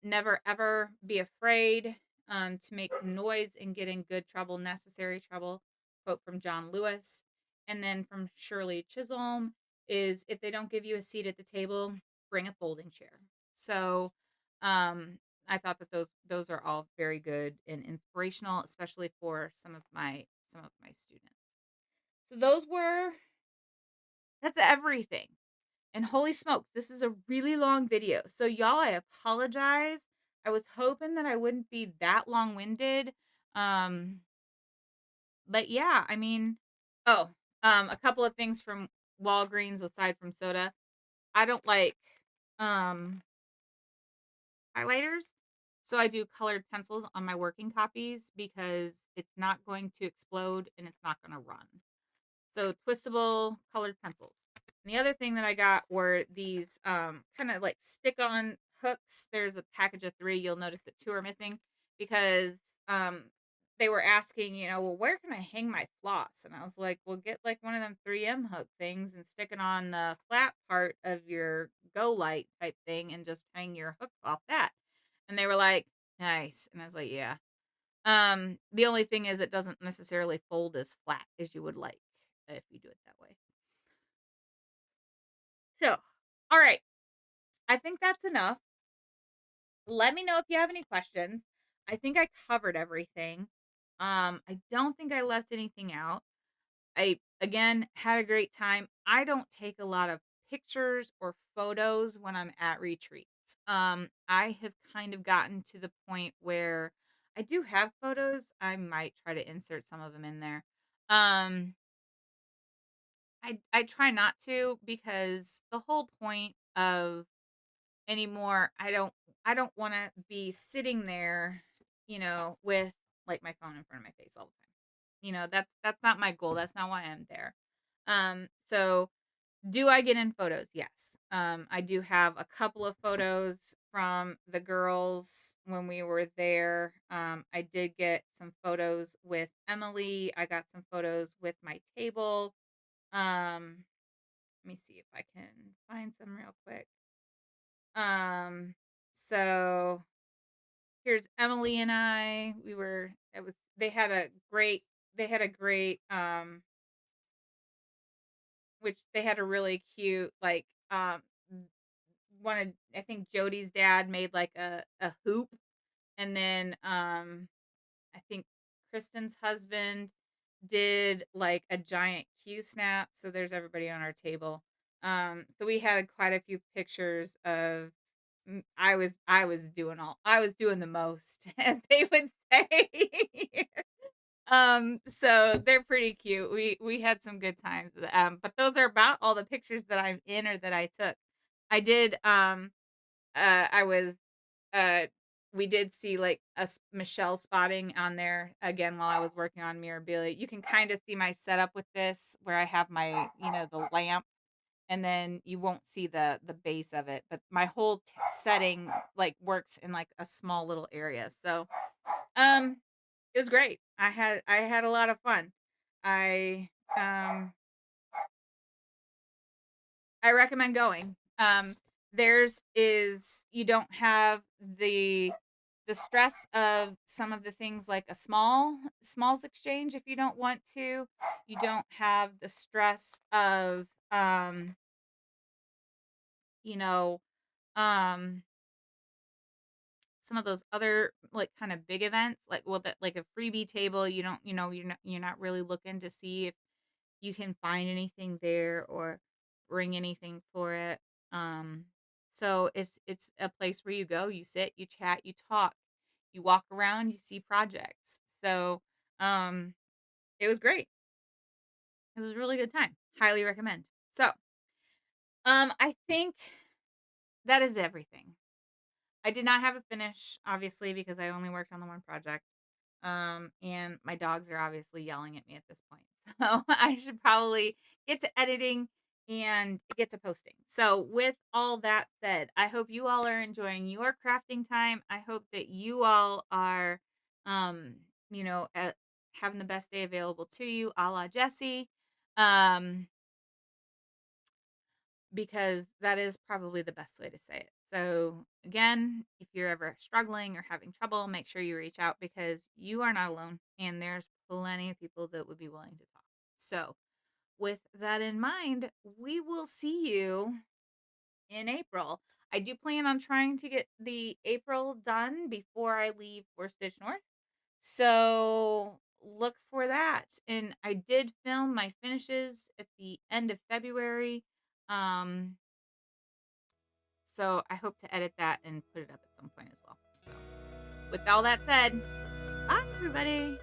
Never ever be afraid to make some noise and get in good trouble, necessary trouble. Quote from John Lewis. And then from Shirley Chisholm is, if they don't give you a seat at the table, bring a folding chair. So, I thought that those are all very good and inspirational, especially for some of my students. So that's everything. And holy smokes, this is a really long video. So y'all, I apologize. I was hoping that I wouldn't be that long-winded. Um, but yeah, I mean, oh, a couple of things from Walgreens aside from soda. I don't like um highlighters. So I do colored pencils on my working copies because it's not going to explode and it's not going to run. So twistable colored pencils. And the other thing that I got were these kind of like stick on hooks. There's a package of 3. You'll notice that 2 are missing because um they were asking, well, where can I hang my floss? And I was like, well, get like one of them 3M hook things and stick it on the flat part of your go light type thing and just hang your hook off that. And they were like, nice. And I was like, yeah. The only thing is it doesn't necessarily fold as flat as you would like if you do it that way. So, all right. I think that's enough. Let me know if you have any questions. I think I covered everything. I don't think I left anything out. I again had a great time. I don't take a lot of pictures or photos when I'm at retreats. I have kind of gotten to the point where I do have photos. I might try to insert some of them in there. Um, I try not to because the whole point of anymore, I don't want to be sitting there, with like my phone in front of my face all the time. That's not my goal. That's not why I'm there. So do I get in photos? Yes. I do have a couple of photos from the girls when we were there. I did get some photos with Emily. I got some photos with my table. Let me see if I can find some real quick. Um, so here's Emily and I. It was, they had a great, which they had a really cute, like, one of, I think Jody's dad made like a hoop. And then, I think Kristen's husband did like a giant Q snap. So there's everybody on our table. So we had quite a few pictures of I was doing the most, as they would say. So they're pretty cute. We had some good times. But those are about all the pictures that I'm in or that I took. I did I was uh we did see like Michelle spotting on there again while I was working on Mirabilia. You can kind of see my setup with this where I have my, the lamp, and then you won't see the base of it, but my whole setting like works in like a small little area. So, um it was great. I had a lot of fun. I um I recommend going. Theirs is you don't have the stress of some of the things like a smalls exchange if you don't want to. You don't have the stress of you know, um some of those other like kind of big events like that like a freebie table, you don't, you're not really looking to see if you can find anything there or bring anything for it. Um, so it's a place where you go, you sit, you chat, you talk, you walk around, you see projects. So um, it was great. It was a really good time. Highly recommend. So I think that is everything. I did not have a finish, obviously, because I only worked on the one project. And my dogs are obviously yelling at me at this point. So I should probably get to editing and get to posting. So, with all that said, I hope you all are enjoying your crafting time. I hope that you all are, um, having the best day available to you, a la Jesse. Um, because that is probably the best way to say it. So, again, if you're ever struggling or having trouble, make sure you reach out because you are not alone and there's plenty of people that would be willing to talk. So, with that in mind, we will see you in April. I do plan on trying to get the April done before I leave for Stitch North. So, look for that. And I did film my finishes at the end of February. Um, so I hope to edit that and put it up at some point as well. So with all that said, bye everybody.